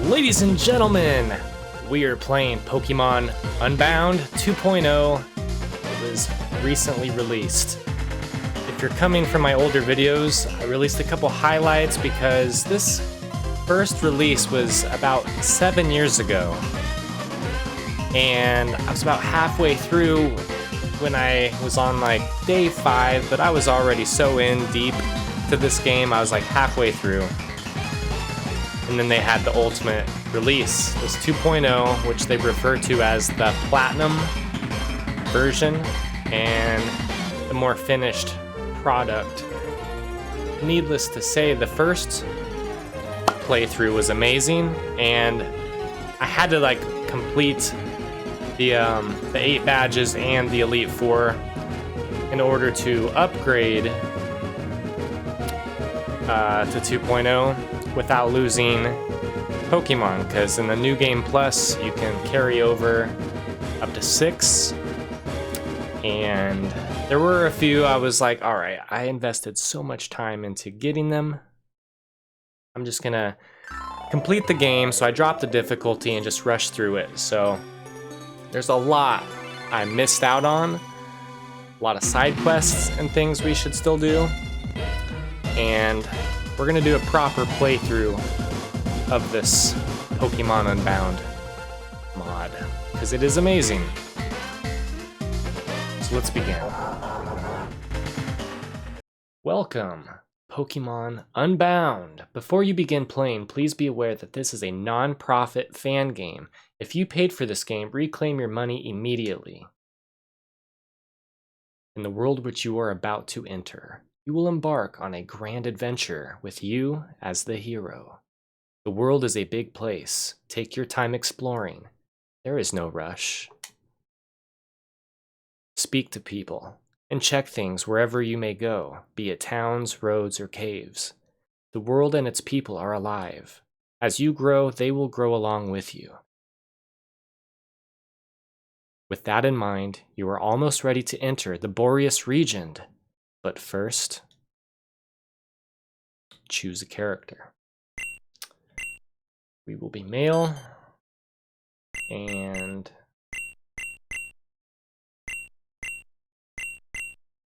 Ladies and gentlemen, we are playing Pokemon Unbound 2.0. It was recently released. If you're coming from my older videos, I released a couple highlights because this first release was about 7 years ago. And I was about halfway through when I was on like day 5, but I was already so in deep to this game, I was like halfway through. And then they had the ultimate release, this 2.0, which they refer to as the Platinum version, and the more finished product. Needless to say, the first playthrough was amazing, and I had to like complete the 8 badges and the Elite Four in order to upgrade to 2.0 without losing Pokemon, because in the New Game Plus you can carry over up to 6, and there were a few I was like, alright, I invested so much time into getting them, I'm just gonna complete the game. So I dropped the difficulty and just rushed through it. So there's a lot I missed out on, a lot of side quests and things we should still do, and we're gonna do a proper playthrough of this Pokemon Unbound mod, because it is amazing. So let's begin. Welcome, Pokemon Unbound. Before you begin playing, please be aware that this is a non-profit fan game. If you paid for this game, reclaim your money immediately. In the world which you are about to enter, you will embark on a grand adventure with you as the hero. The world is a big place. Take your time exploring. There is no rush. Speak to people and check things wherever you may go, be it towns, roads, or caves. The world and its people are alive. As you grow, they will grow along with you. With that in mind, you are almost ready to enter the Borrius Region. But first, choose a character. We will be male, and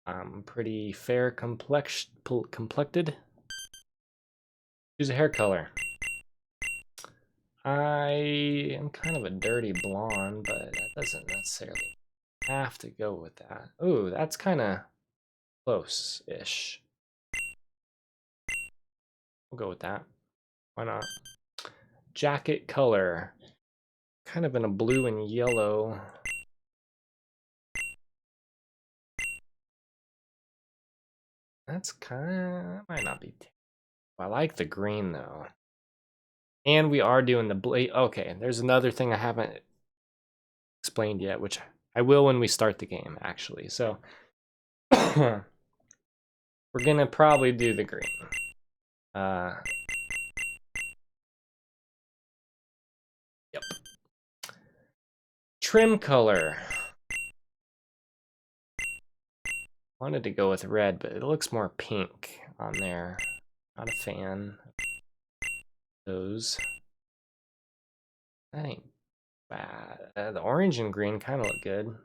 I'm pretty fair complected. Choose a hair color. I am kind of a dirty blonde, but that doesn't necessarily have to go with that. Ooh, that's kind of close-ish. We'll go with that. Why not? Jacket color. Kind of in a blue and yellow. That's kind of, might not be. I like the green though. And we are doing the blade. Okay, there's another thing I haven't explained yet, which I will when we start the game, actually. So we're gonna probably do the green. Yep. Trim color. Wanted to go with red, but it looks more pink on there. Not a fan of those. That ain't bad. The orange and green kind of look good.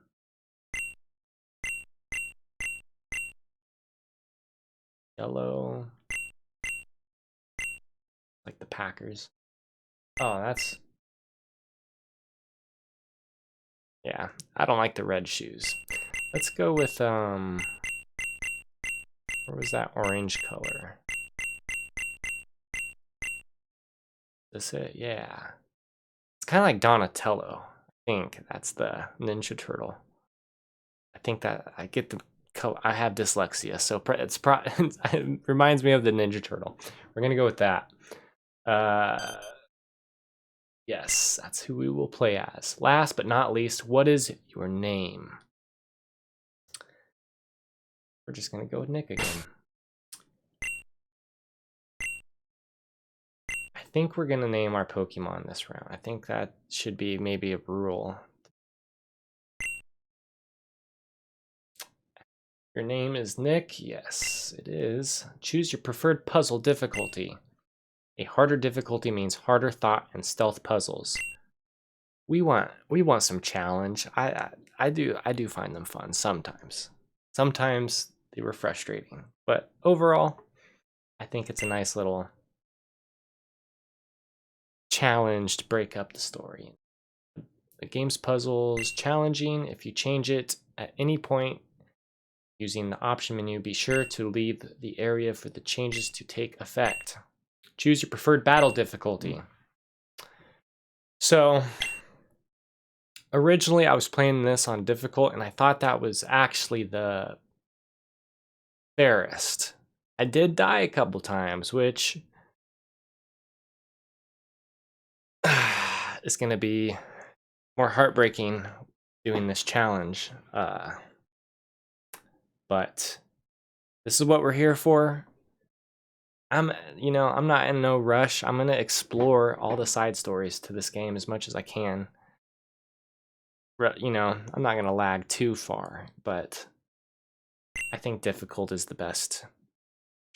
Yellow. Like the Packers. Oh, that's... yeah, I don't like the red shoes. Let's go with, where was that orange color? This it? Yeah. It's kind of like Donatello. I think that's the Ninja Turtle. I think that I get the color. I have dyslexia, so it reminds me of the Ninja Turtle. We're gonna go with that. Yes, that's who we will play as. Last but not least, what is your name? We're just gonna go with Nick again. I think we're gonna name our Pokemon this round. I think that should be maybe a rule. Your name is Nick? Yes, it is. Choose your preferred puzzle difficulty. A harder difficulty means harder thought and stealth puzzles. We want some challenge. I do find them fun sometimes. Sometimes they were frustrating, but overall, I think it's a nice little challenge to break up the story. The game's puzzles challenging. If you change it at any point using the option menu, be sure to leave the area for the changes to take effect. Choose your preferred battle difficulty. So, originally I was playing this on difficult, and I thought that was actually the fairest. I did die a couple times, which is going to be more heartbreaking doing this challenge. But this is what we're here for. I'm not in no rush. I'm going to explore all the side stories to this game as much as I can. I'm not going to lag too far, but I think difficult is the best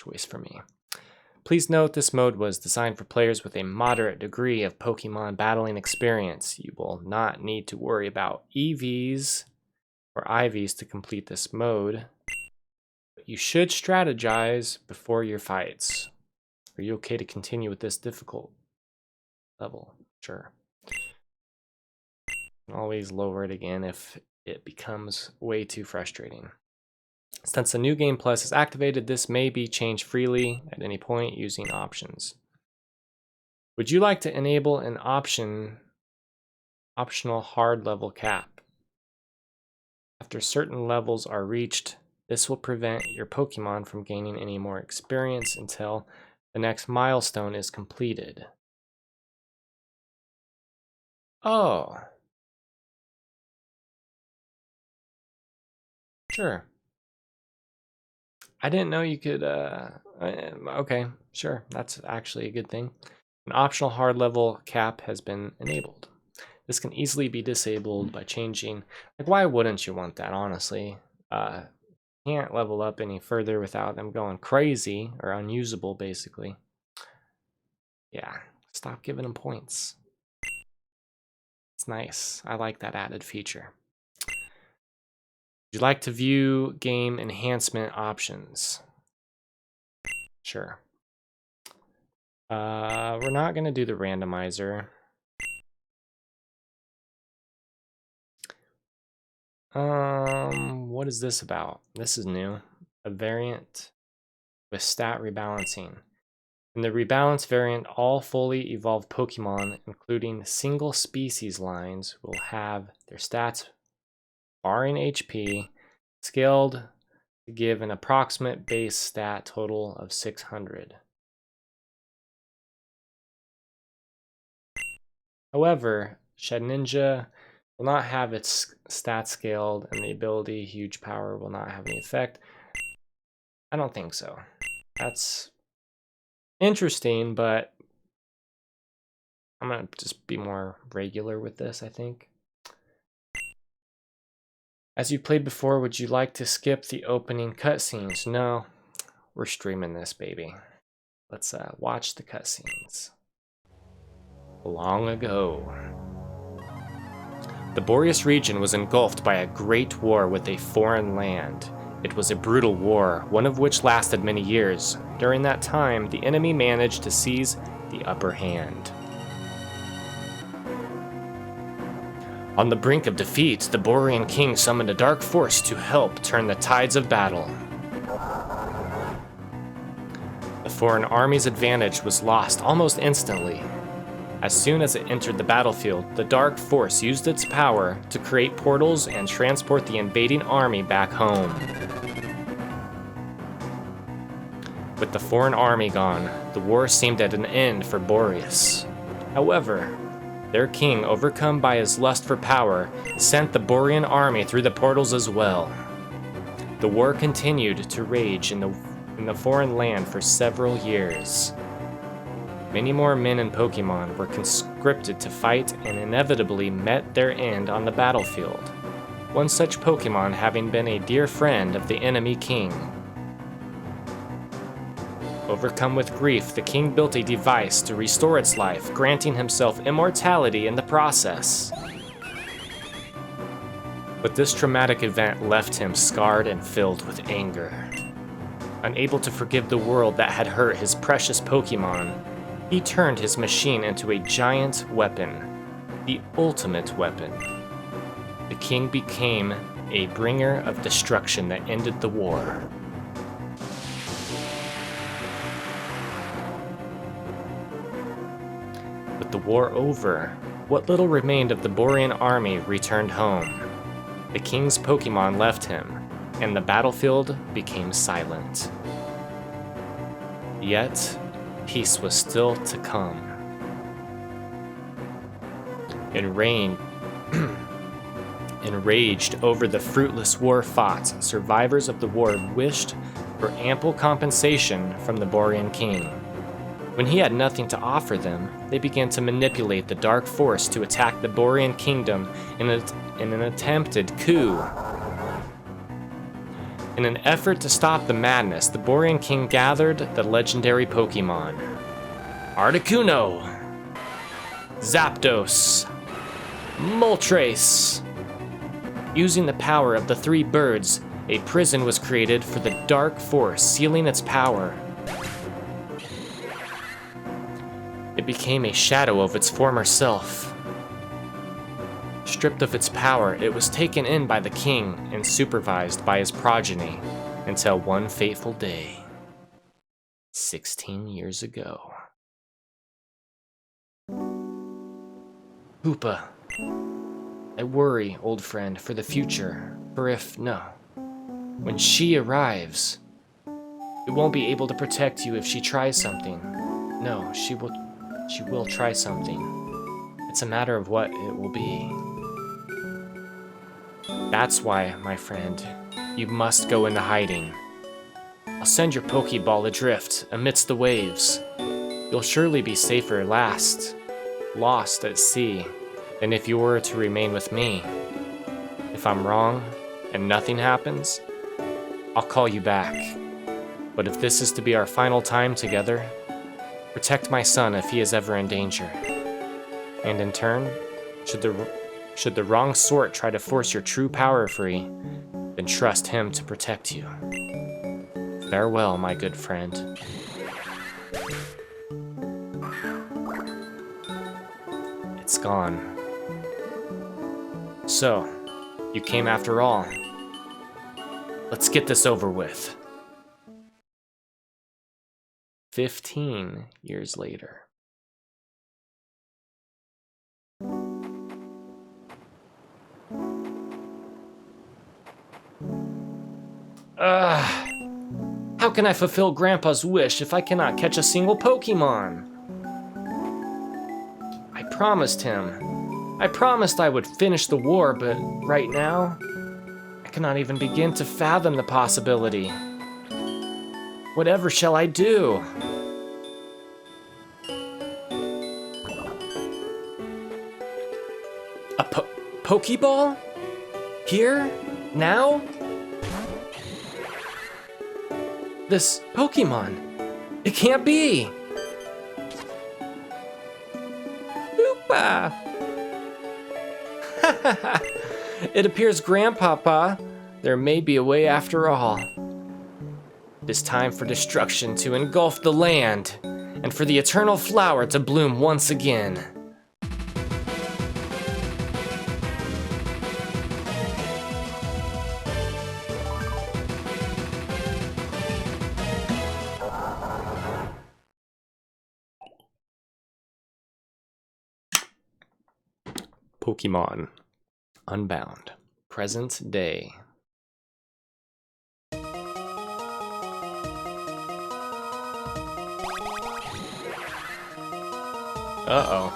choice for me. Please note this mode was designed for players with a moderate degree of Pokemon battling experience. You will not need to worry about EVs or IVs to complete this mode. But you should strategize before your fights. Are you okay to continue with this difficult level? Sure. Always lower it again if it becomes way too frustrating. Since the New Game Plus is activated, this may be changed freely at any point using options. Would you like to enable an optional hard level cap? After certain levels are reached, this will prevent your Pokemon from gaining any more experience until the next milestone is completed. Oh. Sure. I didn't know you could, okay, sure, that's actually a good thing. An optional hard level cap has been enabled. This can easily be disabled by changing, like why wouldn't you want that, honestly? Can't level up any further without them going crazy or unusable, basically. Yeah, stop giving them points. It's nice, I like that added feature. Would you like to view game enhancement options? Sure. We're not going to do the randomizer. What is this about? This is new. A variant with stat rebalancing. In the rebalance variant, all fully evolved Pokemon, including single species lines, will have their stats, barring HP, scaled to give an approximate base stat total of 600. However, Shedinja will not have its stats scaled, and the ability Huge Power will not have any effect. I don't think so. That's interesting, but I'm going to just be more regular with this, I think. As you played before, would you like to skip the opening cutscenes? No, we're streaming this, baby. Let's watch the cutscenes. Long ago, the Borrius region was engulfed by a great war with a foreign land. It was a brutal war, one of which lasted many years. During that time, the enemy managed to seize the upper hand. On the brink of defeat, the Borrian king summoned a dark force to help turn the tides of battle. The foreign army's advantage was lost almost instantly. As soon as it entered the battlefield, the dark force used its power to create portals and transport the invading army back home. With the foreign army gone, the war seemed at an end for Borrius. However, their king, overcome by his lust for power, sent the Borrian army through the portals as well. The war continued to rage in the foreign land for several years. Many more men and Pokemon were conscripted to fight and inevitably met their end on the battlefield. One such Pokemon having been a dear friend of the enemy king. Overcome with grief, the king built a device to restore its life, granting himself immortality in the process. But this traumatic event left him scarred and filled with anger. Unable to forgive the world that had hurt his precious Pokemon, he turned his machine into a giant weapon, the ultimate weapon. The king became a bringer of destruction that ended the war. With the war over, what little remained of the Borrian army returned home. The king's Pokemon left him, and the battlefield became silent. Yet, peace was still to come. Enraged over the fruitless war fought, survivors of the war wished for ample compensation from the Borrian king. When he had nothing to offer them, they began to manipulate the dark force to attack the Borrian kingdom in an attempted coup. In an effort to stop the madness, the Borrian king gathered the legendary Pokemon Articuno, Zapdos, Moltres. Using the power of the three birds, a prison was created for the dark force, sealing its power. It became a shadow of its former self. Stripped of its power, it was taken in by the king and supervised by his progeny until one fateful day, 16 years ago. Hoopa, I worry, old friend, for the future, for when she arrives, it won't be able to protect you if she tries something. No, she will try something. It's a matter of what it will be. That's why, my friend, you must go into hiding. I'll send your Pokeball adrift amidst the waves. You'll surely be safer lost at sea, than if you were to remain with me. If I'm wrong and nothing happens, I'll call you back. But if this is to be our final time together, protect my son if he is ever in danger. And in turn, should the wrong sort try to force your true power free, then trust him to protect you. Farewell, my good friend. It's gone. So, you came after all. Let's get this over with. 15 years later. How can I fulfill Grandpa's wish if I cannot catch a single Pokemon? I promised him. I promised I would finish the war, but right now, I cannot even begin to fathom the possibility. Whatever shall I do? A Pokeball? Here? Now? This Pokemon. It can't be! Oopa! It appears, Grandpapa, there may be a way after all. It is time for destruction to engulf the land, and for the eternal flower to bloom once again. Pokemon Unbound, present day. Uh-oh.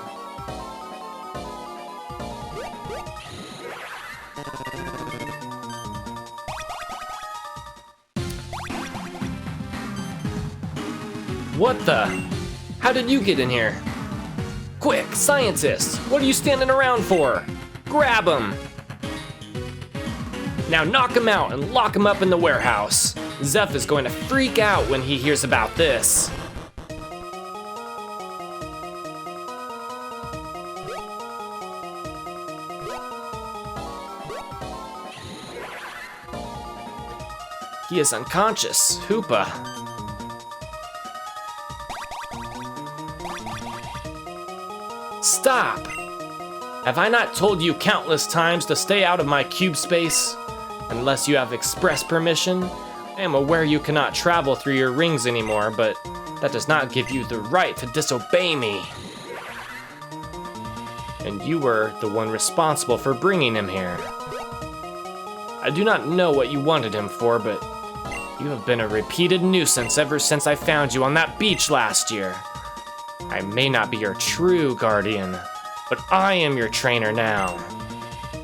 What the? How did you get in here? Quick, scientist! What are you standing around for? Grab him! Now knock him out and lock him up in the warehouse. Zeph is going to freak out when he hears about this. He is unconscious. Hoopa. Stop! Have I not told you countless times to stay out of my cube space? Unless you have express permission? I am aware you cannot travel through your rings anymore, but that does not give you the right to disobey me. And you were the one responsible for bringing him here. I do not know what you wanted him for, but you have been a repeated nuisance ever since I found you on that beach last year. I may not be your true guardian, but I am your trainer now.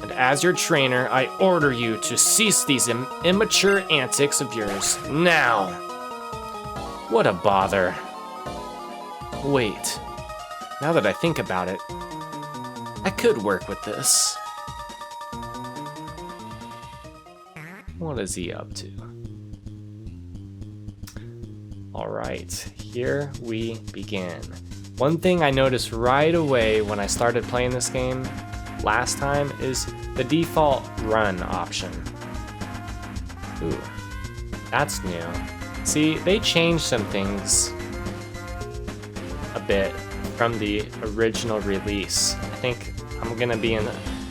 And as your trainer, I order you to cease these immature antics of yours now. What a bother. Wait, now that I think about it, I could work with this. What is he up to? All right, here we begin. One thing I noticed right away when I started playing this game last time is the default run option. Ooh, that's new. See, they changed some things a bit from the original release. I think I'm gonna be in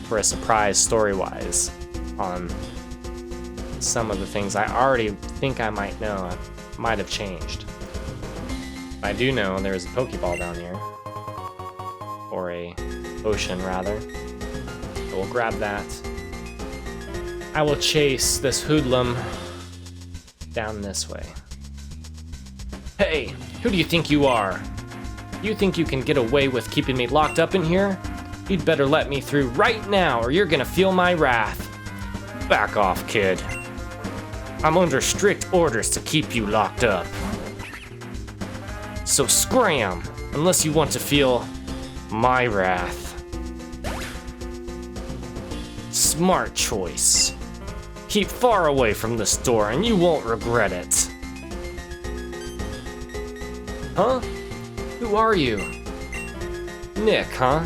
for a surprise story-wise on some of the things I already think I might know might have changed. I do know there's a Pokeball down here, or a potion rather. So we'll grab that. I will chase this hoodlum down this way. Hey, who do you think you are? You think you can get away with keeping me locked up in here? You'd better let me through right now, or you're gonna feel my wrath. Back off, kid. I'm under strict orders to keep you locked up. So scram, unless you want to feel my wrath. Smart choice. Keep far away from this door and you won't regret it. Huh? Who are you? Nick, huh?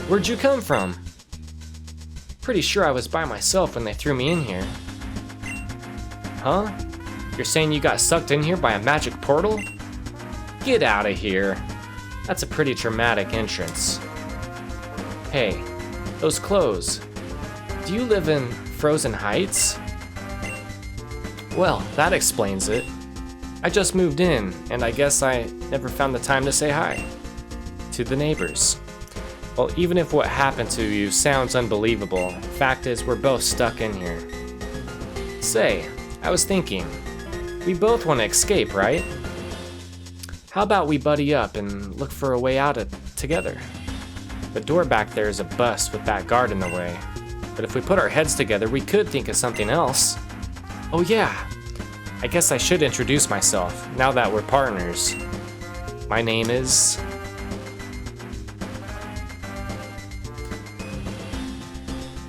Where'd you come from? Pretty sure I was by myself when they threw me in here. Huh? You're saying you got sucked in here by a magic portal? Get out of here. That's a pretty dramatic entrance. Hey, those clothes. Do you live in Frozen Heights? Well, that explains it. I just moved in, and I guess I never found the time to say hi to the neighbors. Well, even if what happened to you sounds unbelievable, fact is we're both stuck in here. Say, I was thinking, we both want to escape, right? How about we buddy up and look for a way out together? The door back there is a bust with that guard in the way, but if we put our heads together, we could think of something else. Oh yeah, I guess I should introduce myself, now that we're partners. My name is...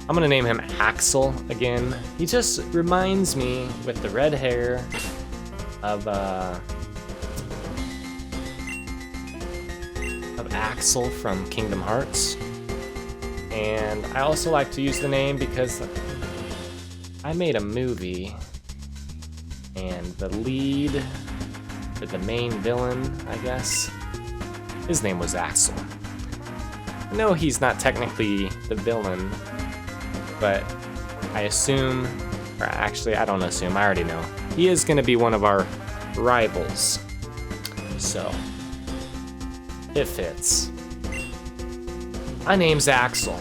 I'm gonna name him Axel again. He just reminds me, with the red hair, of Axel from Kingdom Hearts. And I also like to use the name because I made a movie and the lead, or the main villain, I guess, his name was Axel. I know he's not technically the villain, but I assume, or actually I don't assume, I already know, he is going to be one of our rivals. So, it fits. My name's Axel.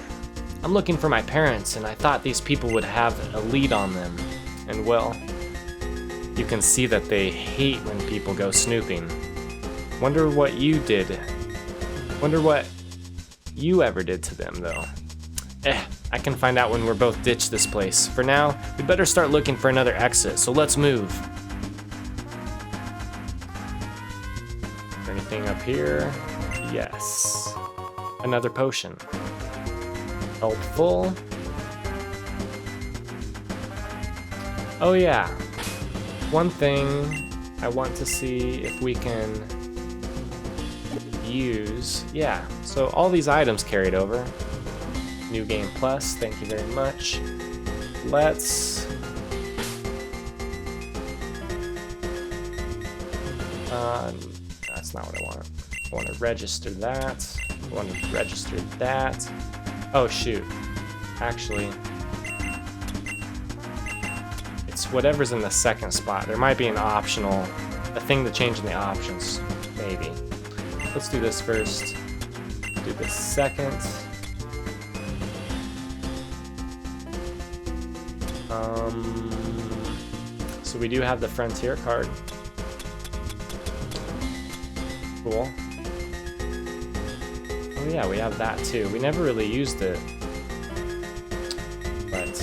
I'm looking for my parents, and I thought these people would have a lead on them. And well, you can see that they hate when people go snooping. Wonder what you did. Wonder what you ever did to them, though. I can find out when we're both ditched this place. For now, we better start looking for another exit, so let's move. Is there anything up here? Yes. Another potion. Helpful. Oh yeah. One thing I want to see if we can use, yeah, so all these items carried over. New Game Plus, thank you very much. Let's that's not what I want. I want to register that. I want to register that. Oh shoot. Actually, it's whatever's in the second spot. There might be an optional, a thing to change in the options, maybe. Let's do this first. Do this second. So we do have the Frontier card. Cool. Oh yeah, we have that too. We never really used it. But...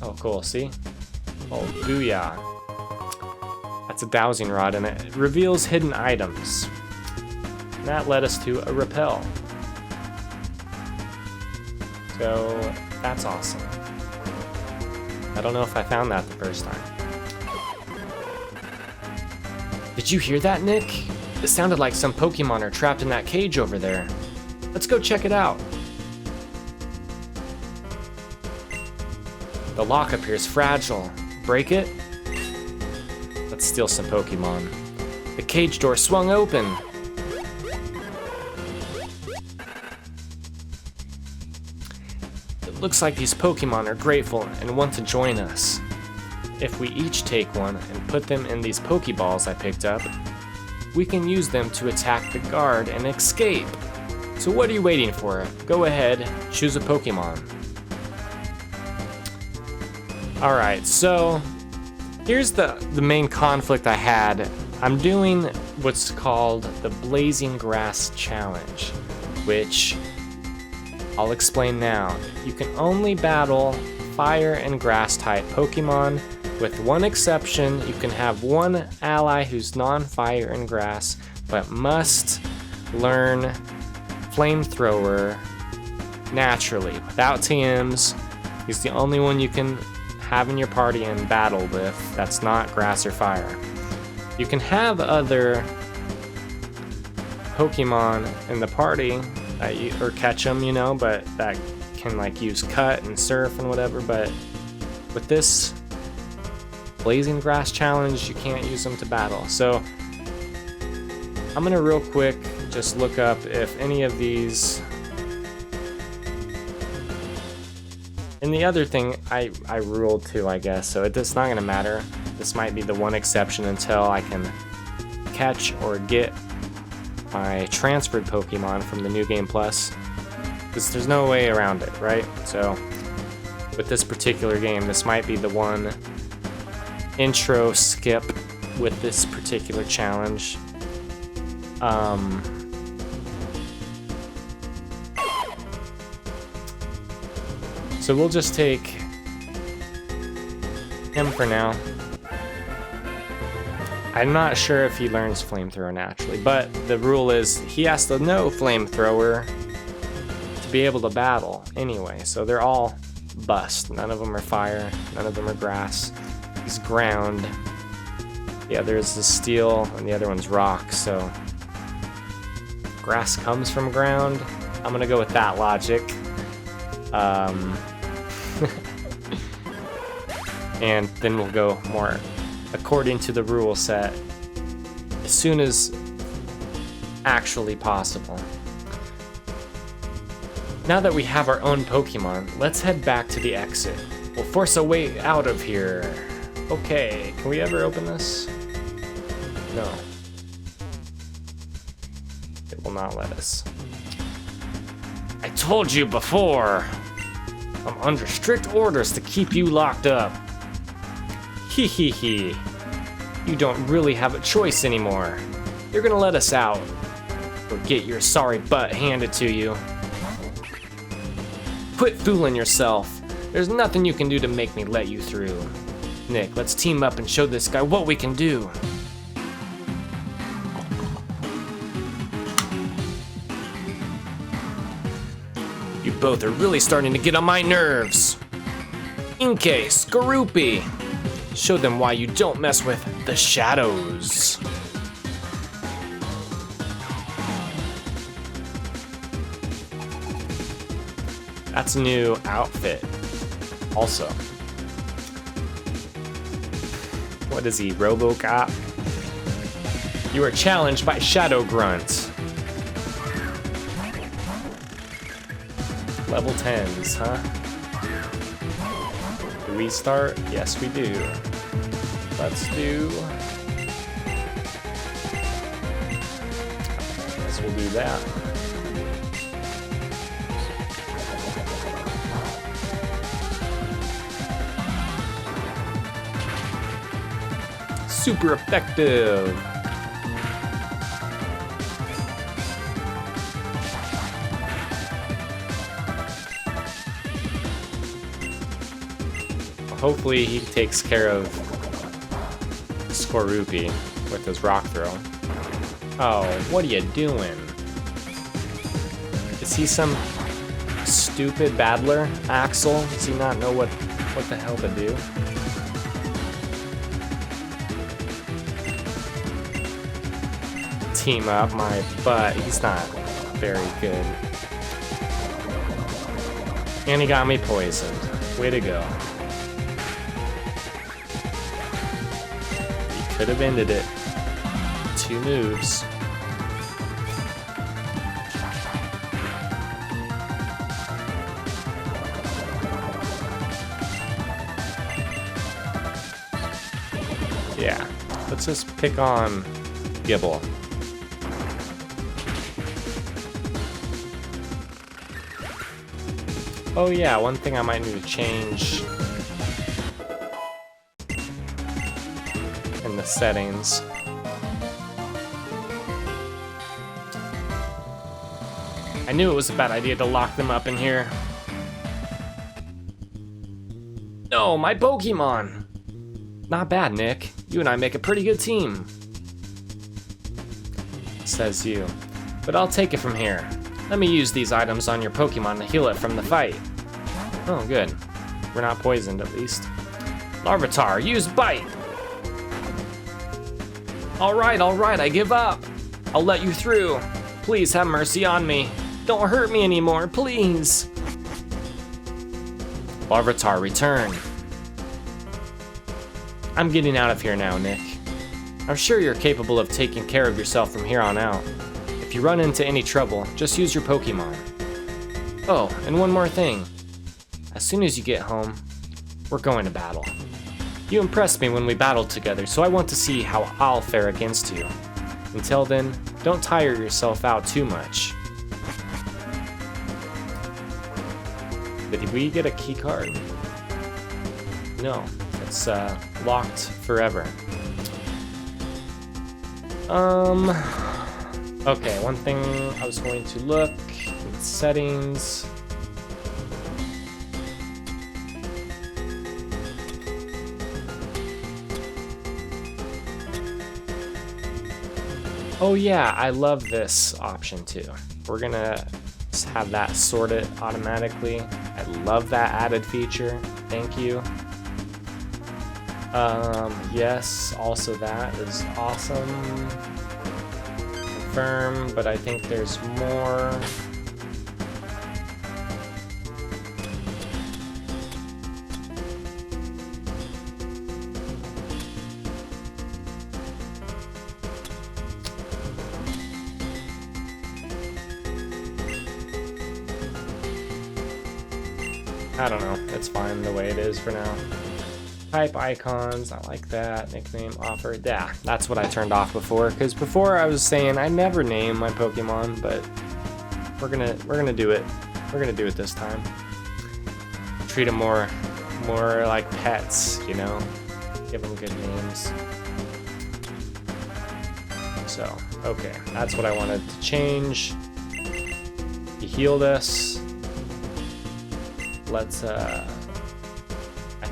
oh cool, see? Oh, booyah. That's a Dowsing Rod, and it reveals hidden items. And that led us to a Repel. So, that's awesome. I don't know if I found that the first time. Did you hear that, Nick? It sounded like some Pokemon are trapped in that cage over there. Let's go check it out. The lock appears fragile. Break it? Let's steal some Pokemon. The cage door swung open. It looks like these Pokemon are grateful and want to join us. If we each take one and put them in these Pokeballs I picked up, we can use them to attack the guard and escape. So what are you waiting for? Go ahead, choose a Pokemon. Alright, so here's the main conflict I had. I'm doing what's called the Blazing Grass Challenge, which I'll explain now. You can only battle fire and grass type Pokemon. With one exception, you can have one ally who's non-fire and grass, but must learn Flamethrower naturally, without TMs. He's the only one you can have in your party and battle with that's not grass or fire. You can have other Pokemon in the party or catch them, you know, but that can like use Cut and Surf and whatever, but with this Blazing Grass Challenge, you can't use them to battle. So I'm gonna real quick just look up if any of these. And the other thing, I ruled too, I guess, so it's not gonna matter. This might be the one exception until I can catch or get my transferred Pokemon from the New Game Plus, because there's no way around it, right? So with this particular game, this might be the one intro skip with this particular challenge. So we'll just take him for now. I'm not sure if he learns Flamethrower naturally, but the rule is he has to know Flamethrower to be able to battle anyway. So they're all bust. None of them are fire, none of them are grass. He's ground. The other is the steel, and the other one's rock, so grass comes from ground. I'm gonna go with that logic. And then we'll go more according to the rule set as soon as actually possible. Now that we have our own Pokemon, let's head back to the exit. We'll force a way out of here. Okay, can we ever open this? No. It will not let us. I told you before! I'm under strict orders to keep you locked up. Hee hee hee. You don't really have a choice anymore. You're gonna let us out, or get your sorry butt handed to you. Quit fooling yourself. There's nothing you can do to make me let you through. Nick, let's team up and show this guy what we can do. You both are really starting to get on my nerves. Inkay, Skorupi! Show them why you don't mess with the shadows. That's a new outfit, also. What is he, RoboCop? You are challenged by Shadow Grunt. Level 10s, huh? Do we start? Yes, we do. Let's do... Guess we'll do that. Super effective. Hopefully he takes care of Skorupi with his rock throw. Oh, what are you doing? Is he some stupid battler, Axel? Does he not know what the hell to do? Team up my butt. He's not very good. And he got me poisoned. Way to go. He could have ended it. 2 moves. Yeah, let's just pick on Gibble. Oh yeah, one thing I might need to change in the settings. I knew it was a bad idea to lock them up in here. No, my Pokemon! Not bad, Nick. You and I make a pretty good team. Says you. But I'll take it from here. Let me use these items on your Pokemon to heal it from the fight. Oh, good. We're not poisoned, at least. Larvitar, use Bite! Alright, I give up. I'll let you through. Please have mercy on me. Don't hurt me anymore, please. Larvitar, return. I'm getting out of here now, Nick. I'm sure you're capable of taking care of yourself from here on out. If you run into any trouble, just use your Pokemon. Oh, and one more thing. As soon as you get home, we're going to battle. You impressed me when we battled together, so I want to see how I'll fare against you. Until then, don't tire yourself out too much. Did we get a key card? No, it's locked forever. Okay, one thing I was going to look in settings. Oh yeah, I love this option too. We're gonna have that sorted automatically. I love that added feature. Thank you. Yes, also that is awesome. Confirm, but I think there's more. I don't know, it's fine the way it is for now. Type icons, I like that. Nickname offer, yeah, that's what I turned off before. Because before I was saying I never name my Pokemon, but we're gonna do it. We're gonna do it this time. Treat them more like pets, you know. Give them good names. So, okay, that's what I wanted to change. He healed us. Let's I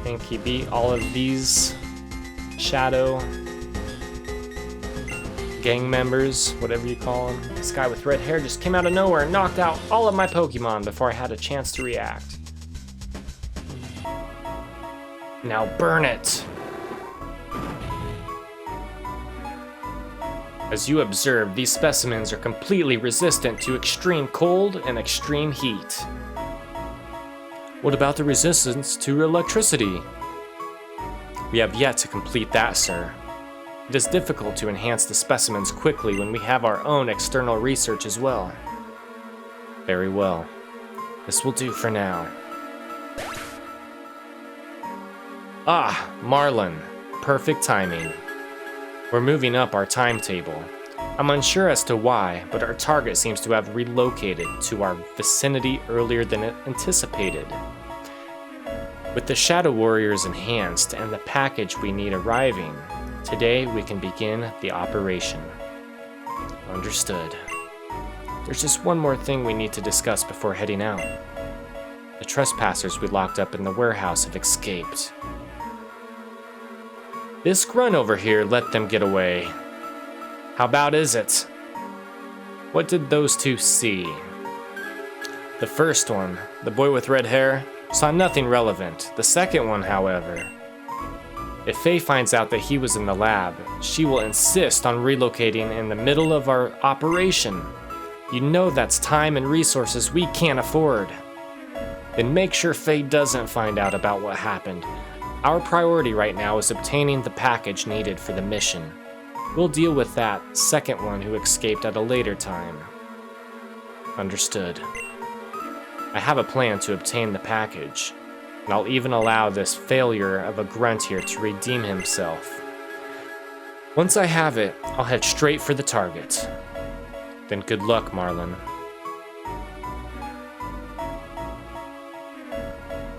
think he beat all of these shadow gang members, whatever you call them. This guy with red hair just came out of nowhere and knocked out all of my Pokemon before I had a chance to react. Now burn it. As you observe, these specimens are completely resistant to extreme cold and extreme heat. What about the resistance to electricity? We have yet to complete that, sir. It is difficult to enhance the specimens quickly when we have our own external research as well. Very well. This will do for now. Ah, Marlin. Perfect timing. We're moving up our timetable. I'm unsure as to why, but our target seems to have relocated to our vicinity earlier than anticipated. With the Shadow Warriors enhanced and the package we need arriving, today we can begin the operation. Understood. There's just one more thing we need to discuss before heading out. The trespassers we locked up in the warehouse have escaped. This grunt over here let them get away. How bad is it? What did those two see? The first one, the boy with red hair, saw nothing relevant. The second one, however, if Faye finds out that he was in the lab, she will insist on relocating in the middle of our operation. You know that's time and resources we can't afford. Then make sure Faye doesn't find out about what happened. Our priority right now is obtaining the package needed for the mission. We'll deal with that second one who escaped at a later time. Understood. I have a plan to obtain the package, and I'll even allow this failure of a grunt here to redeem himself. Once I have it, I'll head straight for the target. Then good luck, Marlin.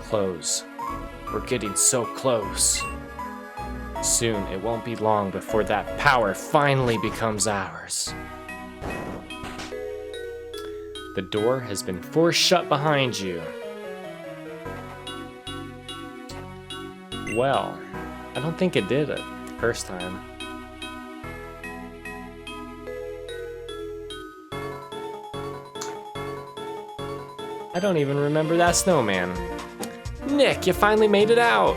Close. We're getting so close. Soon, it won't be long before that power finally becomes ours. The door has been forced shut behind you. Well, I don't think it did it the first time. I don't even remember that snowman. Nick, you finally made it out.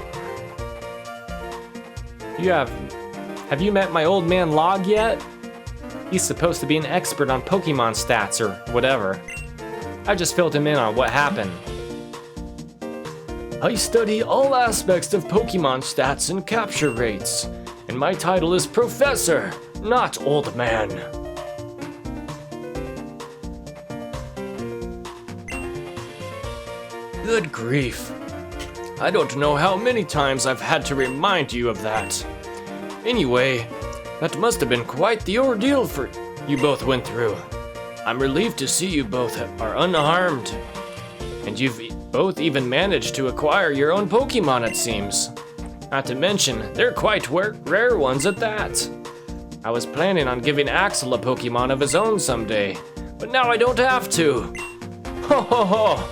Have you met my old man Log yet? He's supposed to be an expert on Pokemon stats or whatever. I just filled him in on what happened. I study all aspects of Pokemon stats and capture rates, and my title is Professor, not Old Man. Good grief. I don't know how many times I've had to remind you of that. Anyway, that must have been quite the ordeal for you both went through. I'm relieved to see you both are unharmed. And you've both even managed to acquire your own Pokemon, it seems. Not to mention, they're quite rare ones at that. I was planning on giving Axel a Pokemon of his own someday, but now I don't have to. Ho ho ho!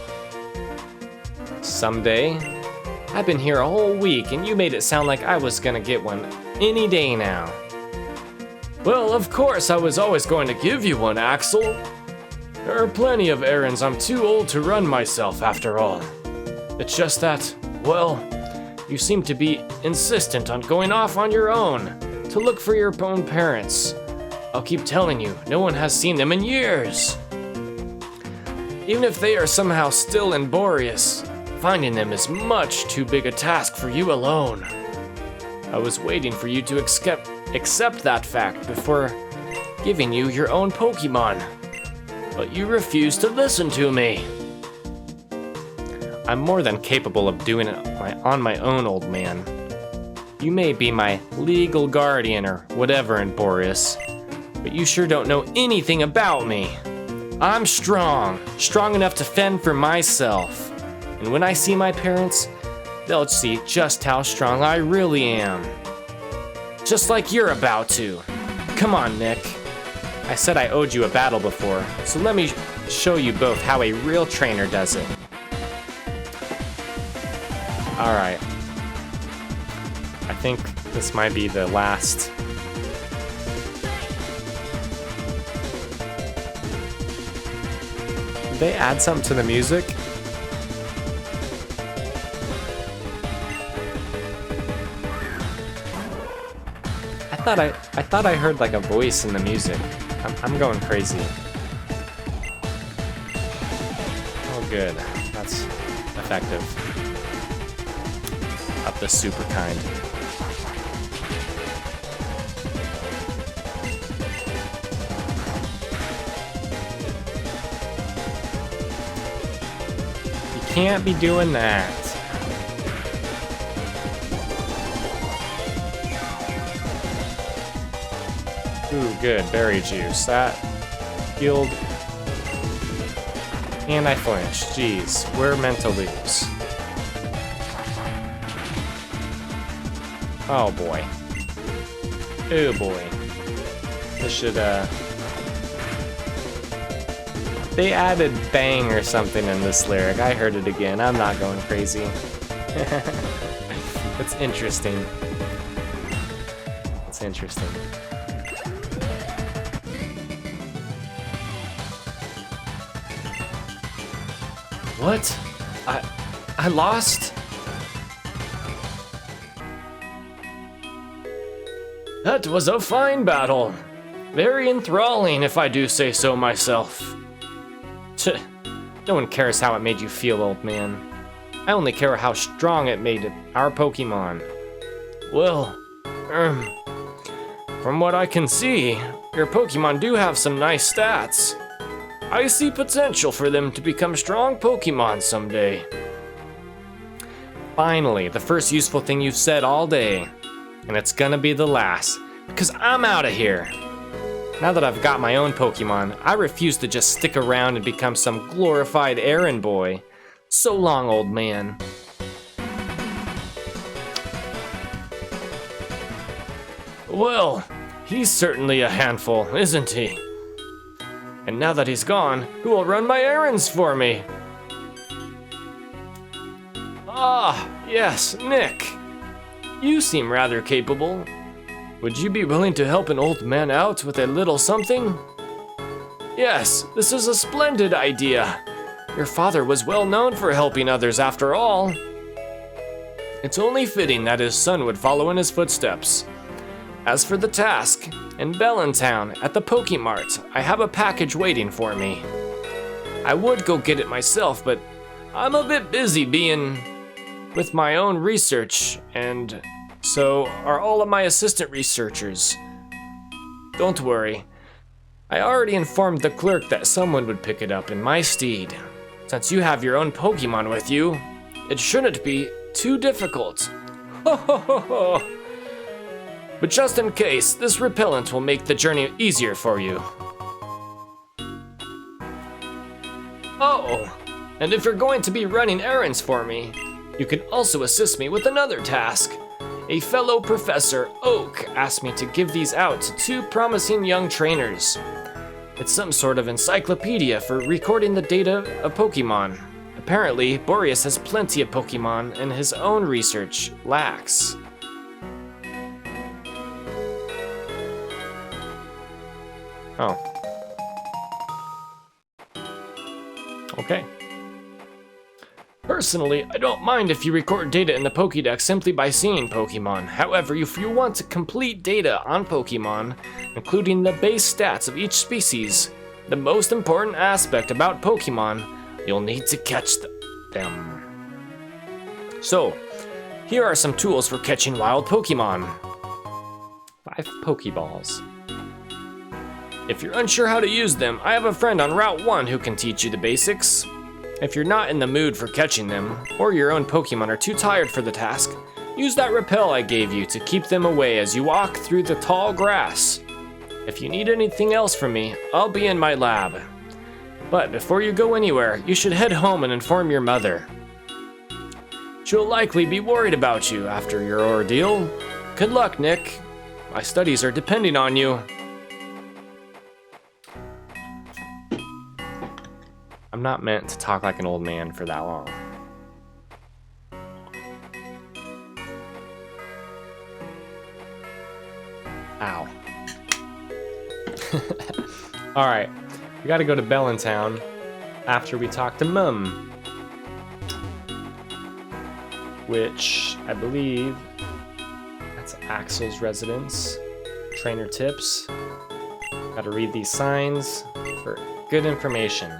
Someday? I've been here a whole week and you made it sound like I was gonna get one any day now. Well, of course I was always going to give you one, Axel. There are plenty of errands I'm too old to run myself after all. It's just that, well, you seem to be insistent on going off on your own to look for your own parents. I'll keep telling you, no one has seen them in years. Even if they are somehow still in Borrius, finding them is much too big a task for you alone. I was waiting for you to accept that fact before giving you your own Pokemon, but you refused to listen to me. I'm more than capable of doing it on my own, old man. You may be my legal guardian or whatever in Borrius, but you sure don't know anything about me. I'm strong enough to fend for myself. And when I see my parents, they'll see just how strong I really am. Just like you're about to. Come on, Nick. I said I owed you a battle before, so let me show you both how a real trainer does it. Alright. I think this might be the last. Did they add something to the music? thought I heard like a voice in the music. I'm going crazy. Oh, good. That's effective. Up the super kind. You can't be doing that. Ooh, good. Berry juice. That healed. And I flinched. Jeez, we're meant to lose. Oh boy. Oh boy. This should, They added bang or something in this lyric. I heard it again. I'm not going crazy. It's interesting. It's interesting. What? I lost? That was a fine battle. Very enthralling, if I do say so myself. No one cares how it made you feel, old man. I only care how strong it made our Pokemon. Well, from what I can see, your Pokemon do have some nice stats. I see potential for them to become strong Pokemon someday. Finally, the first useful thing you've said all day. And it's gonna be the last, because I'm out of here. Now that I've got my own Pokemon, I refuse to just stick around and become some glorified errand boy. So long, old man. Well, he's certainly a handful, isn't he? And now that he's gone, who will run my errands for me? Ah, yes, Nick. You seem rather capable. Would you be willing to help an old man out with a little something? Yes, this is a splendid idea. Your father was well known for helping others after all. It's only fitting that his son would follow in his footsteps. As for the task, in Bellintown, at the Pokemart, I have a package waiting for me. I would go get it myself, but I'm a bit busy being with my own research, and so are all of my assistant researchers. Don't worry. I already informed the clerk that someone would pick it up in my stead. Since you have your own Pokemon with you, it shouldn't be too difficult. Ho ho ho ho! But just in case, this repellent will make the journey easier for you. Oh, and if you're going to be running errands for me, you can also assist me with another task. A fellow Professor Oak asked me to give these out to 2 promising young trainers. It's some sort of encyclopedia for recording the data of Pokemon. Apparently, Borrius has plenty of Pokemon and his own research lacks. Oh. Okay. Personally, I don't mind if you record data in the Pokédex simply by seeing Pokemon. However, if you want to complete data on Pokemon, including the base stats of each species, the most important aspect about Pokemon, you'll need to catch them. So, here are some tools for catching wild Pokemon. 5 Pokeballs. If you're unsure how to use them, I have a friend on Route 1 who can teach you the basics. If you're not in the mood for catching them, or your own Pokemon are too tired for the task, use that repel I gave you to keep them away as you walk through the tall grass. If you need anything else from me, I'll be in my lab. But before you go anywhere, you should head home and inform your mother. She'll likely be worried about you after your ordeal. Good luck, Nick. My studies are depending on you. I'm not meant to talk like an old man for that long. Ow. Alright, we gotta go to Bellintown after we talk to Mum. Which, I believe, that's Axel's residence. Trainer tips. Gotta read these signs for good information.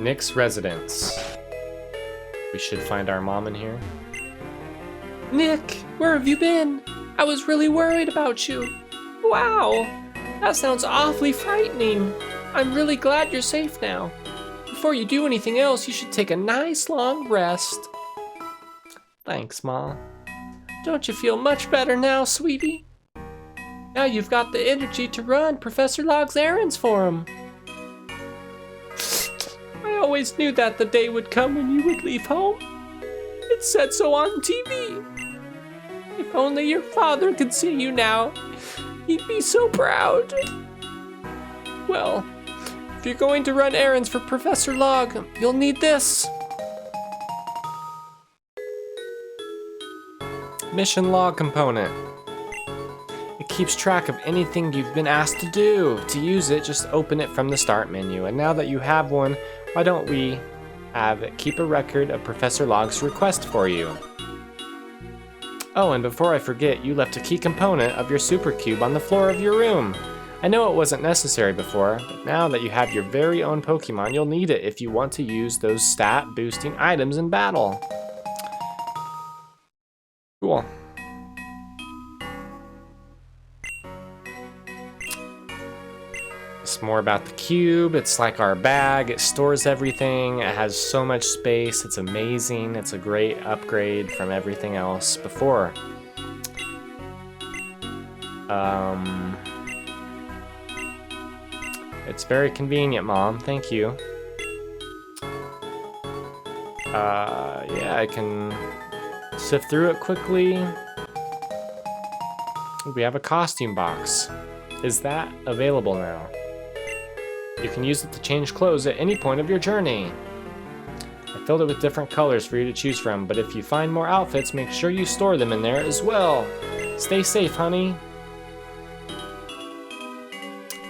Nick's residence. We should find our mom in here. Nick, where have you been? I was really worried about you. Wow, that sounds awfully frightening. I'm really glad you're safe now. Before you do anything else, you should take a nice long rest. Thanks, Ma. Don't you feel much better now, sweetie? Now you've got the energy to run Professor Log's errands for him. I always knew that the day would come when you would leave home. It said so on TV. If only your father could see you now, he'd be so proud. Well, if you're going to run errands for Professor Log, you'll need this. Mission log component. It keeps track of anything you've been asked to do. To use it, just open it from the start menu. And now that you have one, why don't we have it keep a record of Professor Log's request for you? Oh, and before I forget, you left a key component of your super cube on the floor of your room. I know it wasn't necessary before, but now that you have your very own Pokemon, you'll need it if you want to use those stat boosting items in battle. Cool. It's more about the cube. It's like our bag. It stores everything. It has so much space. It's amazing. It's a great upgrade from everything else before. It's very convenient, Mom. Thank you. Yeah, I can sift through it quickly. We have a costume box. Is that available now? You can use it to change clothes at any point of your journey. I filled it with different colors for you to choose from, but if you find more outfits, make sure you store them in there as well. Stay safe, honey.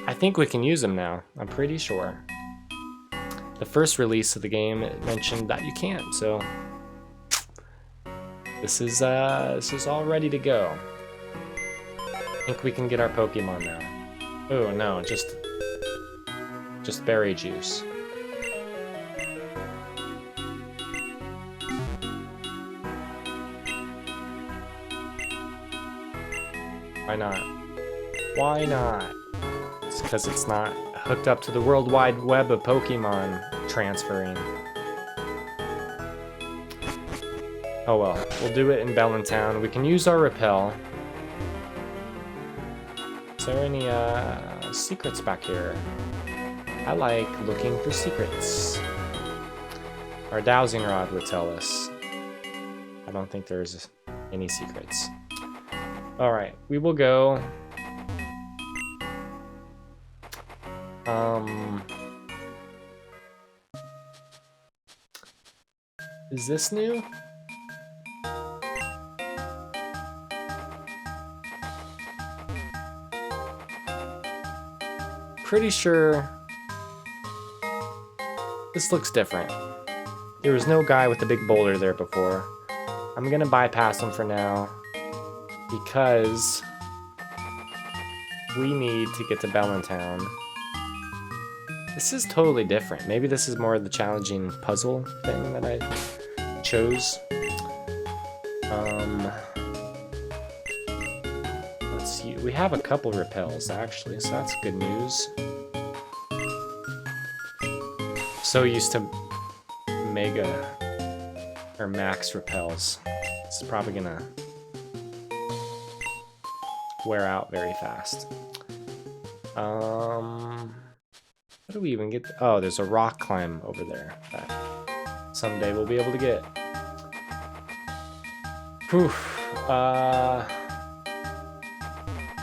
I think we can use them now. I'm pretty sure. The first release of the game mentioned that you can't, so this is all ready to go. I think we can get our Pokemon now. Oh no, just berry juice. Why not? Why not? It's because it's not hooked up to the World Wide Web of Pokemon transferring. Oh well, we'll do it in Bellintown. We can use our repel. Is there any secrets back here? I like looking for secrets. Our Dowsing Rod would tell us. I don't think there's any secrets. Alright, we will go. Is this new? Pretty sure this looks different. There was no guy with a big boulder there before. I'm gonna bypass him for now because we need to get to Bellintown. This is totally different. Maybe this is more of the challenging puzzle thing that I chose. Let's see. We have a couple repels actually, so that's good news. So used to Mega or Max repels. It's probably gonna wear out very fast. How do we even get? Oh, there's a rock climb over there that someday we'll be able to get. Whew.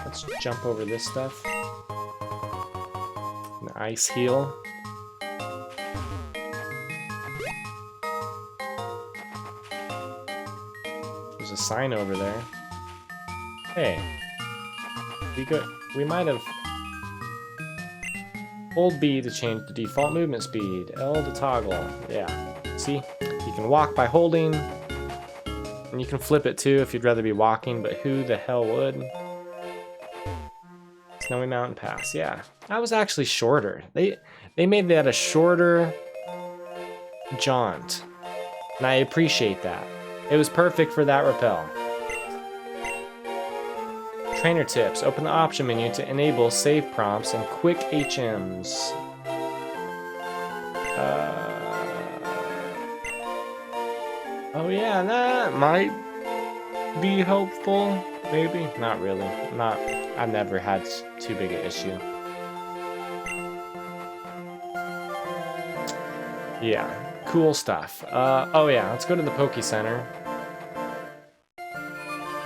Let's jump over this stuff. An ice heal. There's a sign over there. Hey, we might have. Hold B to change the default movement speed. L to toggle. Yeah. See? You can walk by holding. And you can flip it too if you'd rather be walking, but who the hell would? Snowy Mountain Pass, yeah. That was actually shorter. They made that a shorter jaunt. And I appreciate that. It was perfect for that rappel. Trainer tips. Open the option menu to enable save prompts and quick HMs. Oh yeah, that might be helpful. Maybe. Not really. I've never had too big an issue. Yeah, cool stuff. Oh yeah, let's go to the Poke Center.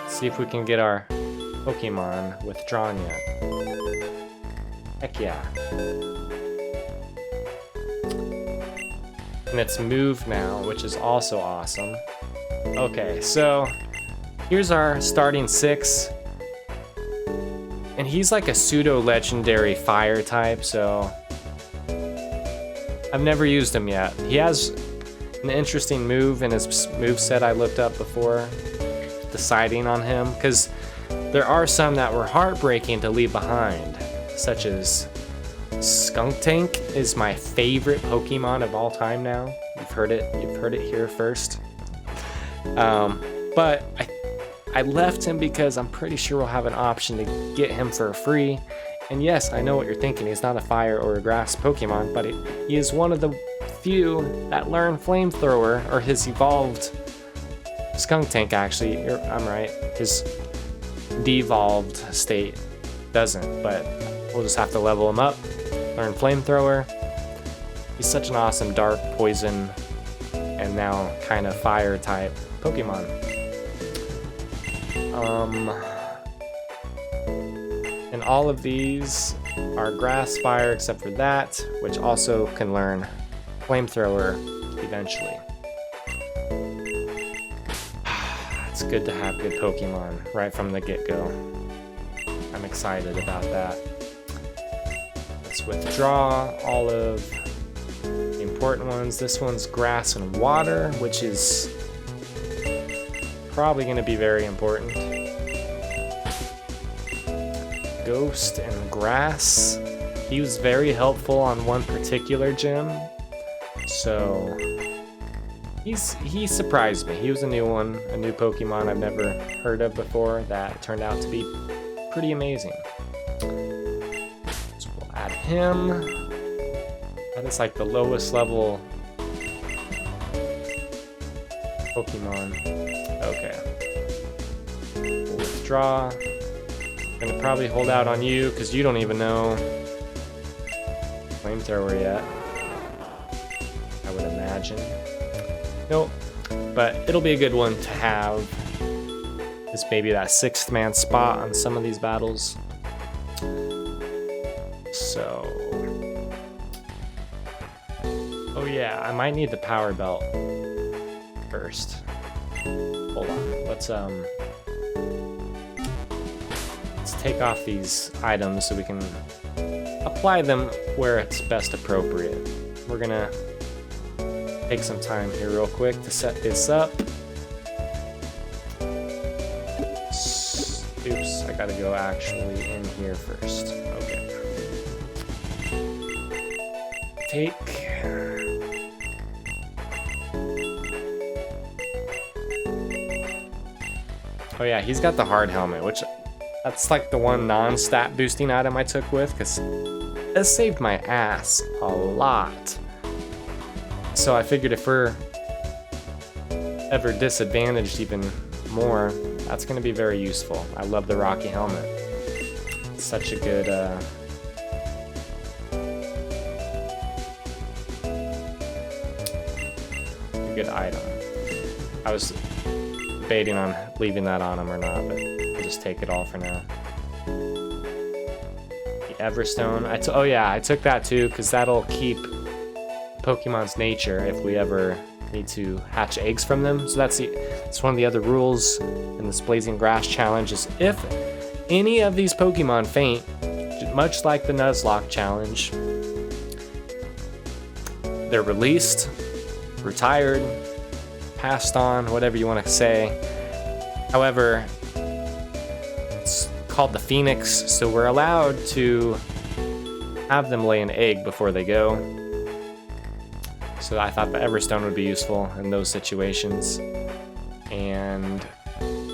See if we can get our Pokemon withdrawn yet. Heck yeah. And it's moved now, which is also awesome. Okay, so here's our starting 6. And he's like a pseudo-legendary fire type, so I've never used him yet. He has an interesting move in his moveset I looked up before deciding on him, because there are some that were heartbreaking to leave behind, such as Skuntank is my favorite Pokemon of all time now. You've heard it here first. But I left him because I'm pretty sure we'll have an option to get him for free. And yes, I know what you're thinking. He's not a fire or a grass Pokemon, but he is one of the few that learn Flamethrower, or his evolved Skuntank actually. I'm right. His devolved state doesn't, but we'll just have to level him up. Learn Flamethrower. He's such an awesome dark, poison, and now kind of fire type Pokemon. And all of these are grass fire except for that, which also can learn Flamethrower eventually. It's good to have good Pokemon right from the get-go. I'm excited about that. Let's withdraw all of the important ones. This one's grass and water, which is probably going to be very important. Ghost and grass. He was very helpful on one particular gym, so he surprised me. He was a new one, a new Pokemon I've never heard of before that turned out to be pretty amazing. So we'll add him. That is like the lowest level Pokemon. Okay. We'll withdraw. I'm gonna probably hold out on you because you don't even know Flamethrower yet, I would imagine. Nope, but it'll be a good one to have. It's maybe that 6th man spot on some of these battles. So, oh yeah, I might need the power belt first. Hold on, let's take off these items so we can apply them where it's best appropriate. We're gonna take some time here real quick to set this up. Oops, I gotta go actually in here first. Okay. Take. Oh yeah, he's got the hard helmet, which that's like the one non-stat boosting item I took with, because it saved my ass a lot. So I figured if we're ever disadvantaged even more, that's going to be very useful. I love the Rocky helmet. It's such a good item. I was debating on leaving that on him or not, but I'll just take it all for now. The Everstone. Oh yeah, I took that too because that'll keep Pokemon's nature if we ever need to hatch eggs from them. So that's one of the other rules in this Blazing Grass challenge is if any of these Pokemon faint, much like the Nuzlocke challenge, they're released, retired, passed on, whatever you want to say. However, it's called the Phoenix, so we're allowed to have them lay an egg before they go. So I thought the Everstone would be useful in those situations. And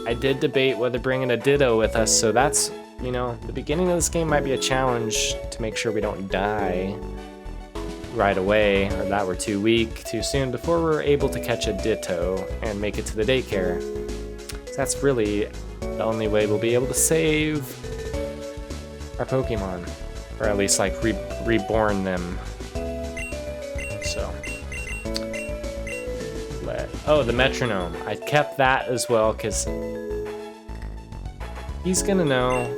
I did debate whether bringing a Ditto with us, so that's, you know, the beginning of this game might be a challenge to make sure we don't die right away, or that we're too weak too soon before we're able to catch a Ditto and make it to the daycare. So that's really the only way we'll be able to save our Pokemon, or at least like reborn them. So, oh, the metronome. I kept that as well because he's gonna know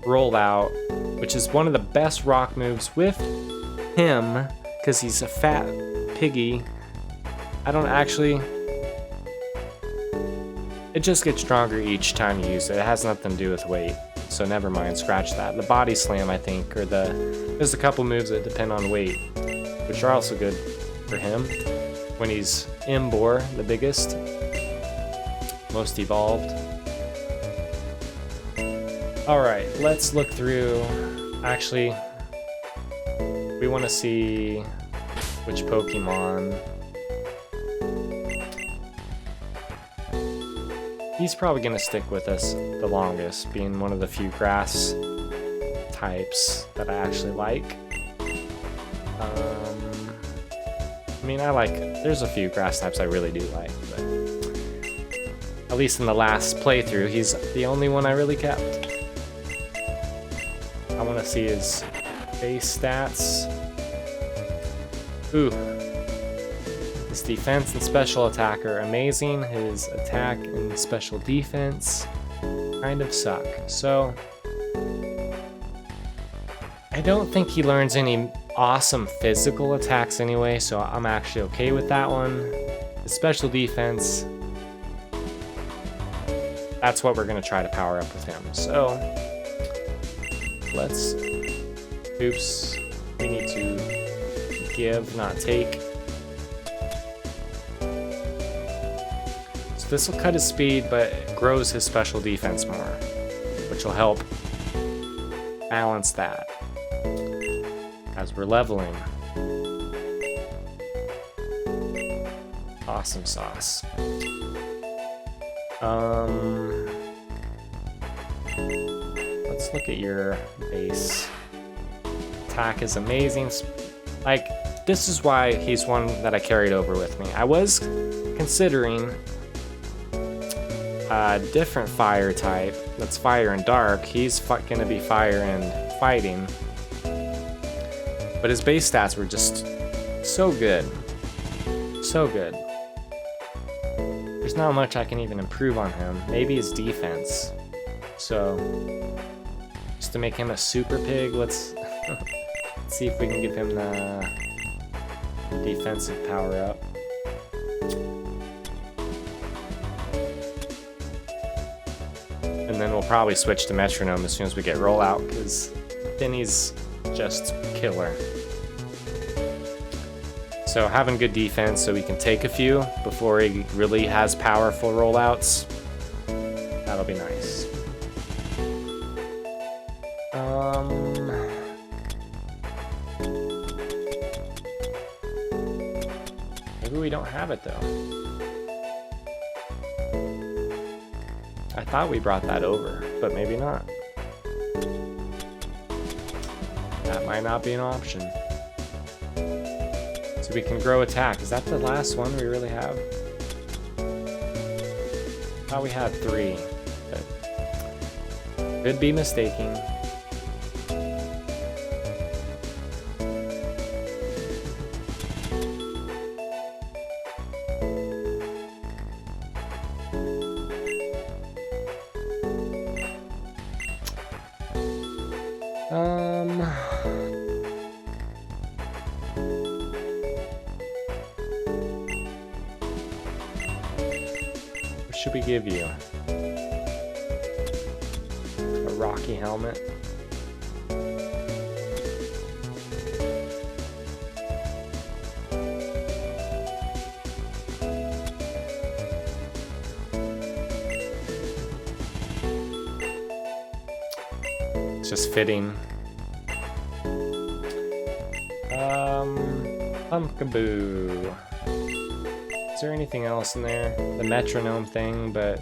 Roll Out, which is one of the best rock moves with him because he's a fat piggy. I don't actually. It just gets stronger each time you use it. It has nothing to do with weight, so never mind. Scratch that. The Body Slam, I think, or there's a couple moves that depend on weight, which are also good for him when he's Imbor, the biggest, most evolved. Alright, let's look through. Actually, we want to see which Pokemon. He's probably going to stick with us the longest, being one of the few grass types that I actually like. I mean, there's a few grass types I really do like, but at least in the last playthrough, he's the only one I really kept. I want to see his base stats. Ooh. His defense and special attack are amazing. His attack and special defense kind of suck. So, I don't think he learns any awesome physical attacks anyway, so I'm actually okay with that one. The special defense, that's what we're going to try to power up with him. So, let's... Oops. We need to give, not take. So this will cut his speed, but it grows his special defense more, which will help balance that as we're leveling. Awesome sauce. Let's look at your base. Attack is amazing. Like, this is why he's one that I carried over with me. I was considering a different fire type that's fire and dark. He's gonna be fire and fighting. But his base stats were just so good. So good. There's not much I can even improve on him. Maybe his defense. So, just to make him a super pig, let's see if we can give him the defensive power up. And then we'll probably switch to metronome as soon as we get rollout, because then he's just killer. So having good defense so we can take a few before he really has powerful rollouts, that'll be nice. Maybe we don't have it though. I thought we brought that over, but maybe not. That might not be an option. So we can grow attack. Is that the last one we really have? I thought we had 3, but could be mistaken. What should we give you? A rocky helmet? It's just fitting. Pumpkaboo. Is there anything else in there? The metronome thing, but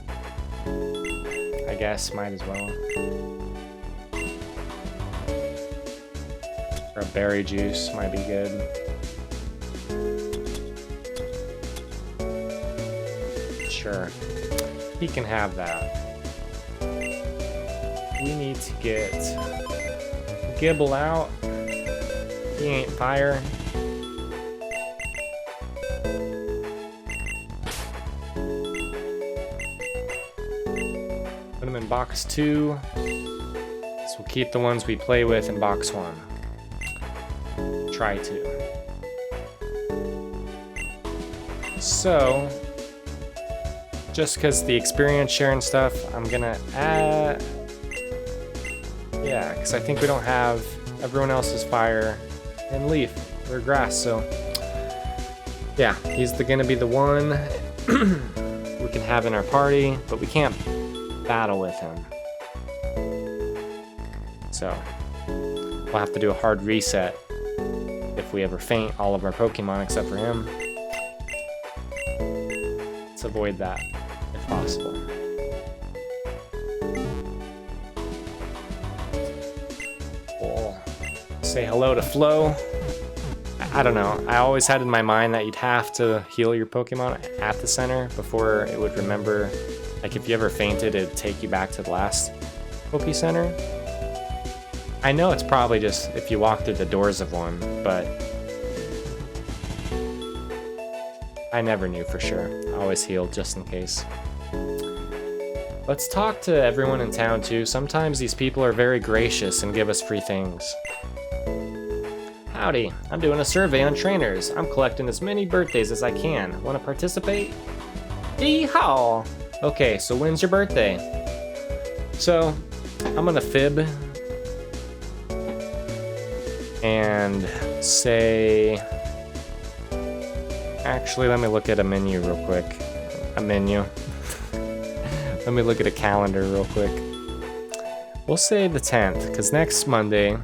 I guess might as well. Or a berry juice might be good. Sure. He can have that. We need to get Gibble out. He ain't fire. Put him in box 2. So we'll keep the ones we play with in box 1. Try to. So, just because the experience sharing stuff, I'm gonna add. Yeah, because I think we don't have everyone else's fire and leaf or grass, so yeah, he's gonna be the one we can have in our party, but we can't battle with him. So we'll have to do a hard reset if we ever faint all of our Pokemon except for him. Let's avoid that if possible. We'll say hello to Flo. I don't know. I always had in my mind that you'd have to heal your Pokemon at the center before it would remember. Like if you ever fainted, it'd take you back to the last Poke Center. I know it's probably just if you walk through the doors of one, but I never knew for sure. I always healed just in case. Let's talk to everyone in town too. Sometimes these people are very gracious and give us free things. Howdy, I'm doing a survey on trainers. I'm collecting as many birthdays as I can. Want to participate? Yee-haw! Okay, so when's your birthday? So, I'm gonna fib and say... Actually, let me look at a menu real quick. A menu. Let me look at a calendar real quick. We'll say the 10th, because next Monday...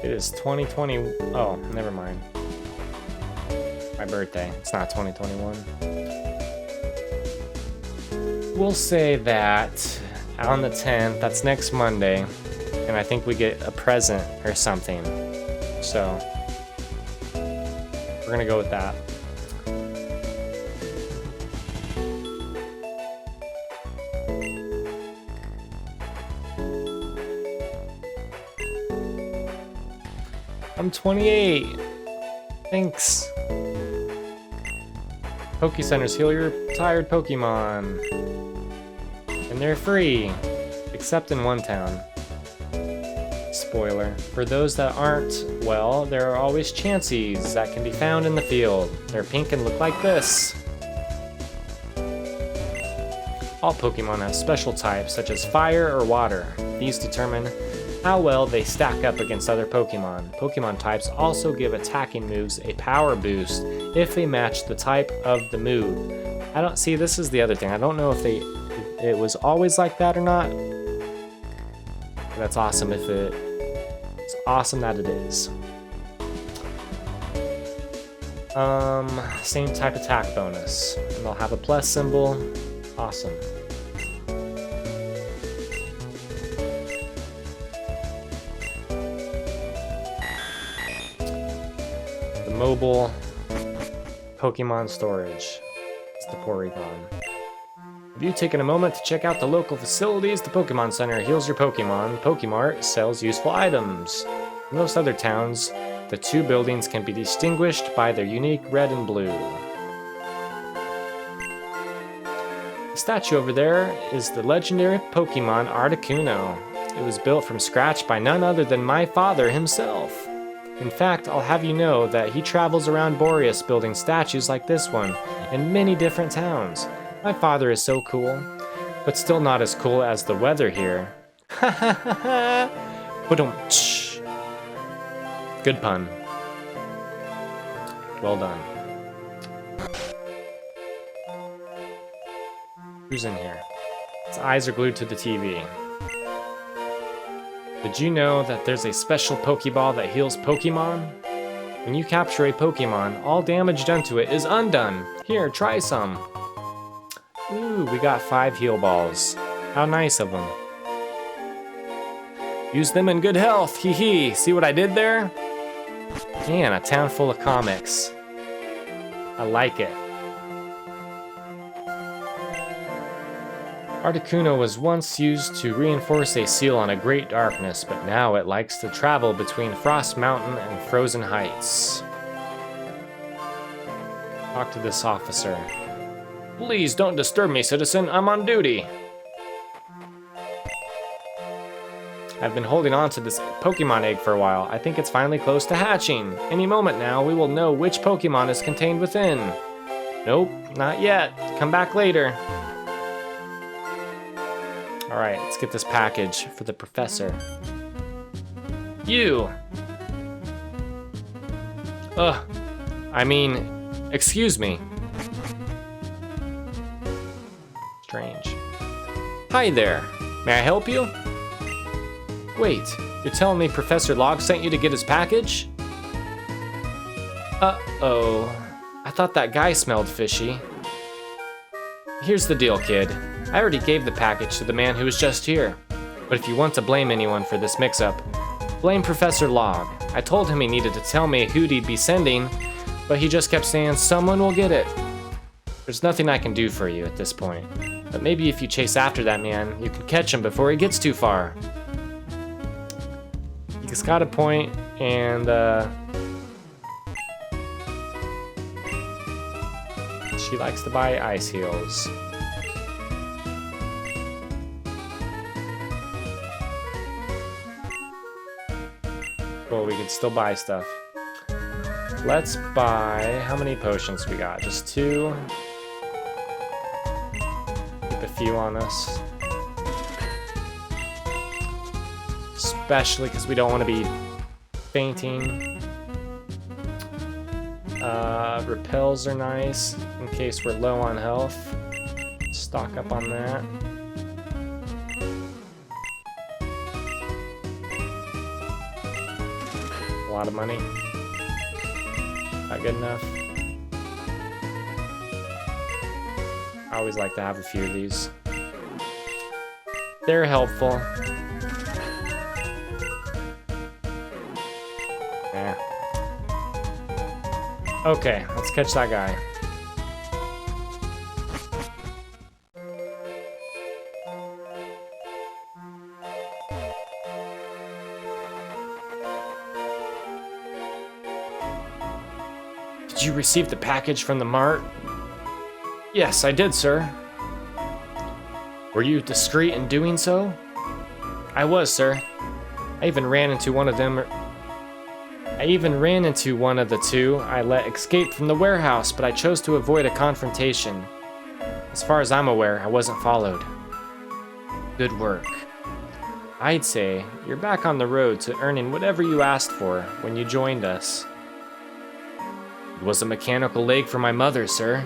It is 2020. Oh, never mind. My birthday. It's not 2021. We'll say that on the 10th, that's next Monday, and I think we get a present or something. So, we're gonna go with that. I'm 28. Thanks. Poke Centers heal your tired Pokemon. And they're free. Except in one town. Spoiler. For those that aren't, well, there are always Chanseys that can be found in the field. They're pink and look like this. All Pokemon have special types, such as fire or water. These determine how well they stack up against other Pokemon. Pokemon types also give attacking moves a power boost if they match the type of the move. I don't see, this is the other thing. I don't know if it was always like that or not. That's awesome if it's awesome that it is. Same type attack bonus. And they'll have a plus symbol. Awesome. Mobile Pokemon storage. It's the Porygon. Have you taken a moment to check out the local facilities? The Pokemon Center heals your Pokemon. Pokemart sells useful items. In most other towns, the two buildings can be distinguished by their unique red and blue. The statue over there is the legendary Pokemon Articuno. It was built from scratch by none other than my father himself. In fact, I'll have you know that he travels around Borrius building statues like this one in many different towns. My father is so cool, but still not as cool as the weather here. Ha ha ha ha! Good pun. Well done. Who's in here? His eyes are glued to the TV. Did you know that there's a special Pokeball that heals Pokemon? When you capture a Pokemon, all damage done to it is undone. Here, try some. Ooh, we got 5 heal balls. How nice of them. Use them in good health, hee hee. See what I did there? Man, a town full of comics. I like it. Articuno was once used to reinforce a seal on a great darkness, but now it likes to travel between Frost Mountain and Frozen Heights. Talk to this officer. Please don't disturb me, citizen. I'm on duty. I've been holding on to this Pokemon egg for a while. I think it's finally close to hatching. Any moment now, we will know which Pokemon is contained within. Nope, not yet. Come back later. Alright, let's get this package for the professor. You! Ugh. I mean, excuse me. Strange. Hi there. May I help you? Wait, you're telling me Professor Log sent you to get his package? Uh-oh. I thought that guy smelled fishy. Here's the deal, kid. I already gave the package to the man who was just here. But if you want to blame anyone for this mix-up, blame Professor Log. I told him he needed to tell me who he'd be sending, but he just kept saying, someone will get it. There's nothing I can do for you at this point. But maybe if you chase after that man, you can catch him before he gets too far. He's got a point, and she likes to buy ice heels. Well, we could still buy stuff. Let's buy, how many potions we got? Just 2. Keep a few on us. Especially because we don't want to be fainting. Repels are nice in case we're low on health. Stock up on that. A lot of money. Not good enough. I always like to have a few of these. They're helpful. Yeah. Okay, let's catch that guy. Did you receive the package from the mart? Yes, I did, sir. Were you discreet in doing so? I was, sir. I even ran into one of the two I let escape from the warehouse, but I chose to avoid a confrontation. As far as I'm aware, I wasn't followed. Good work. I'd say you're back on the road to earning whatever you asked for when you joined us. It was a mechanical leg for my mother, sir.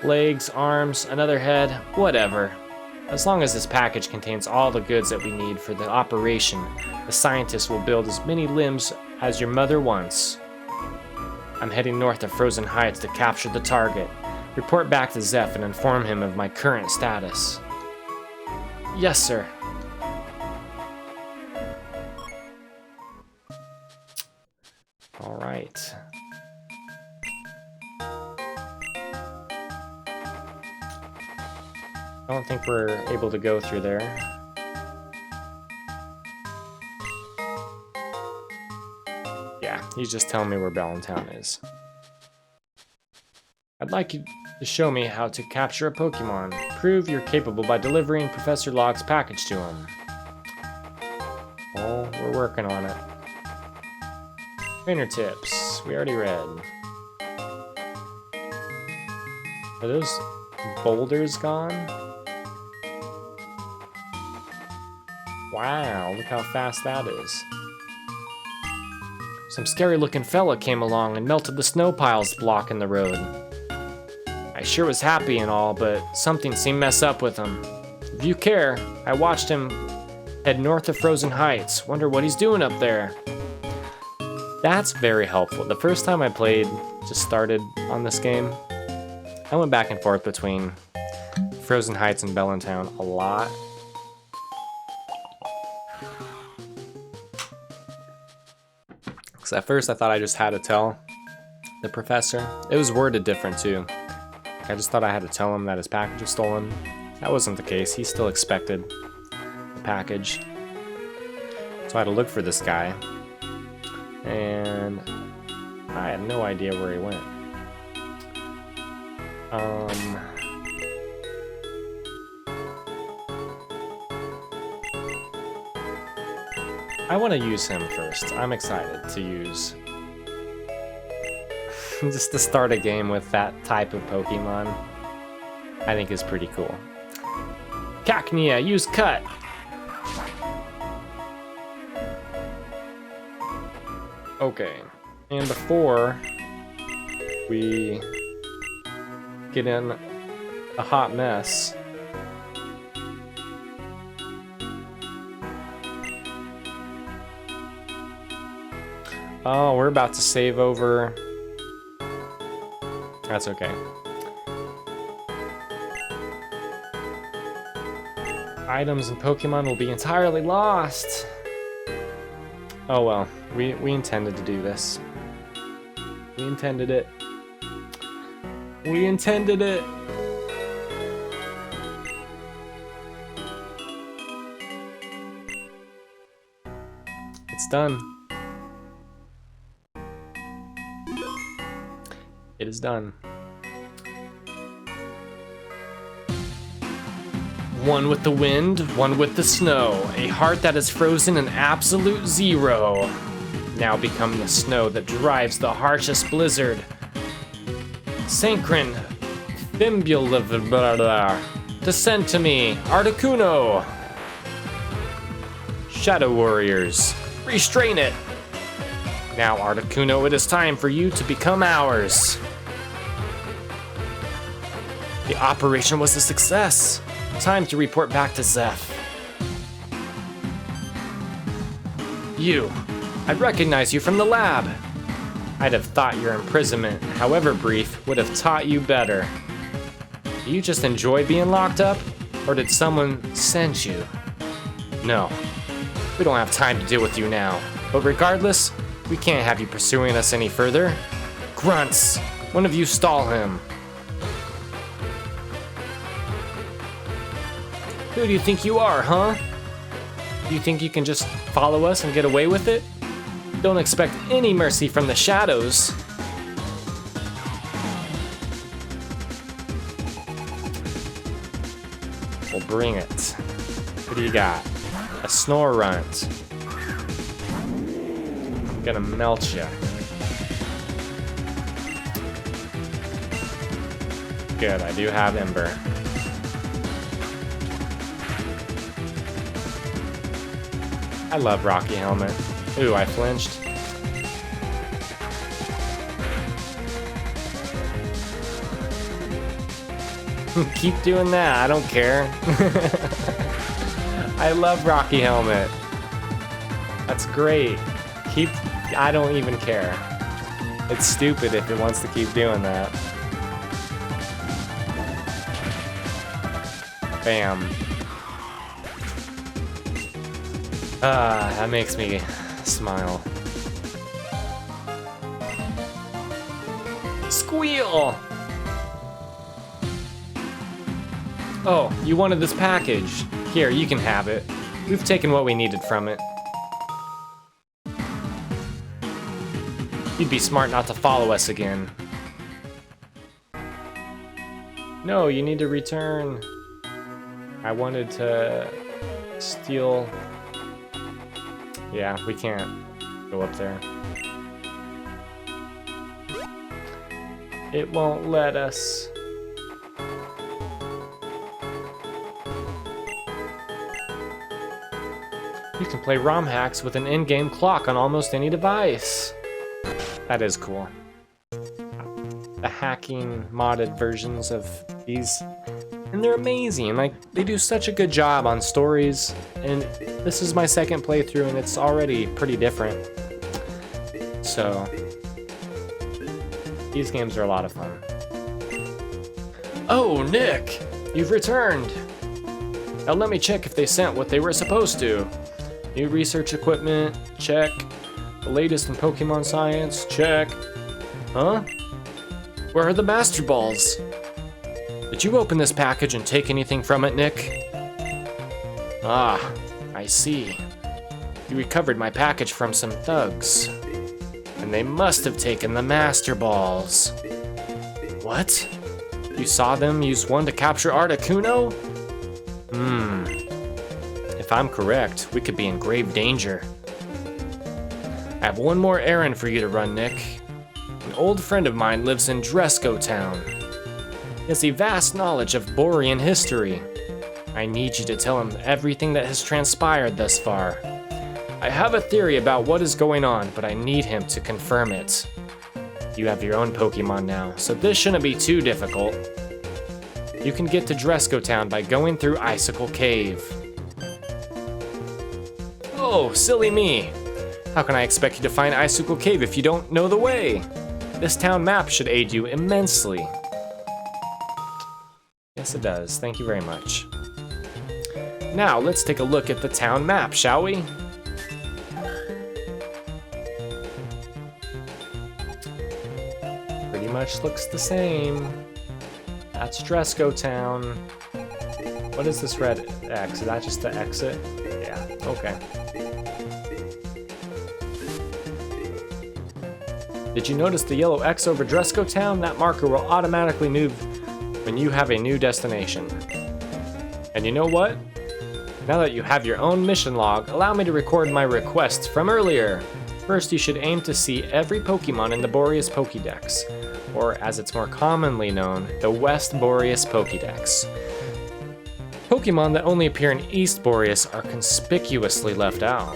Legs, arms, another head, whatever. As long as this package contains all the goods that we need for the operation, the scientists will build as many limbs as your mother wants. I'm heading north of Frozen Heights to capture the target. Report back to Zeph and inform him of my current status. Yes, sir. All right. I don't think we're able to go through there. Yeah, he's just telling me where Ballantown is. I'd like you to show me how to capture a Pokemon. Prove you're capable by delivering Professor Log's package to him. Well, we're working on it. Fingertips, we already read. Are those boulders gone? Wow, look how fast that is. Some scary-looking fella came along and melted the snow piles blocking the road. I sure was happy and all, but something seemed messed up with him. If you care, I watched him head north of Frozen Heights. Wonder what he's doing up there. That's very helpful. The first time I played, just started on this game, I went back and forth between Frozen Heights and Bellintown a lot. Because at first I thought I just had to tell the professor. It was worded different too. I just thought I had to tell him that his package was stolen. That wasn't the case. He still expected the package. So I had to look for this guy. And I had no idea where he went. I want to use him first. I'm excited to use just to start a game with that type of Pokemon. I think is pretty cool. Cacnea, use cut. Okay, and before we get in a hot mess, oh, we're about to save over. That's okay. Items and Pokemon will be entirely lost. Oh well, we intended to do this. We intended it. We intended it. It's done. It is done. One with the wind, one with the snow. A heart that is frozen in absolute zero. Now become the snow that drives the harshest blizzard. Sankrin, Fimbulivibladar. Descend to me, Articuno. Shadow Warriors, restrain it. Now, Articuno, it is time for you to become ours. The operation was a success. Time to report back to Zeph. You. I recognize you from the lab. I'd have thought your imprisonment, however brief, would have taught you better. Do you just enjoy being locked up? Or did someone send you? No. We don't have time to deal with you now. But regardless, we can't have you pursuing us any further. Grunts! One of you stall him. Who do you think you are, huh? Do you think you can just follow us and get away with it? Don't expect any mercy from the shadows. We'll bring it. What do you got? A Snorunt. I'm gonna melt ya. Good, I do have Ember. I love Rocky Helmet. Ooh, I flinched. Keep doing that, I don't care. I love Rocky Helmet. That's great. I don't even care. It's stupid if it wants to keep doing that. Bam. That makes me smile. Squeal! Oh, you wanted this package. Here, you can have it. We've taken what we needed from it. You'd be smart not to follow us again. No, you need to return. I wanted to steal... Yeah, we can't go up there. It won't let us. You can play ROM hacks with an in-game clock on almost any device. That is cool. The hacking modded versions of these, and they're amazing. Like, they do such a good job on stories, and this is my second playthrough and it's already pretty different. So these games are a lot of fun. Oh, Nick, you've returned. Now let me check if they sent what they were supposed to. New research equipment, check. The latest in Pokemon science, check. Huh? Where are the Master Balls? Did you open this package and take anything from it, Nick? Ah, I see. You recovered my package from some thugs. And they must have taken the Master Balls. What? You saw them use one to capture Articuno? If I'm correct, we could be in grave danger. I have one more errand for you to run, Nick. An old friend of mine lives in Dresco Town. He has a vast knowledge of Borean history. I need you to tell him everything that has transpired thus far. I have a theory about what is going on, but I need him to confirm it. You have your own Pokemon now, so this shouldn't be too difficult. You can get to Dresco Town by going through Icicle Cave. Oh, silly me! How can I expect you to find Icicle Cave if you don't know the way? This town map should aid you immensely. Yes, it does. Thank you very much. Now, let's take a look at the town map, shall we? Pretty much looks the same. That's Dresco Town. What is this red X? Is that just the exit? Yeah, okay. Did you notice the yellow X over Dresco Town? That marker will automatically move when you have a new destination. And you know what? Now that you have your own mission log, allow me to record my requests from earlier. First, you should aim to see every Pokemon in the Borrius Pokédex, or as it's more commonly known, the West Borrius Pokédex. Pokemon that only appear in East Borrius are conspicuously left out.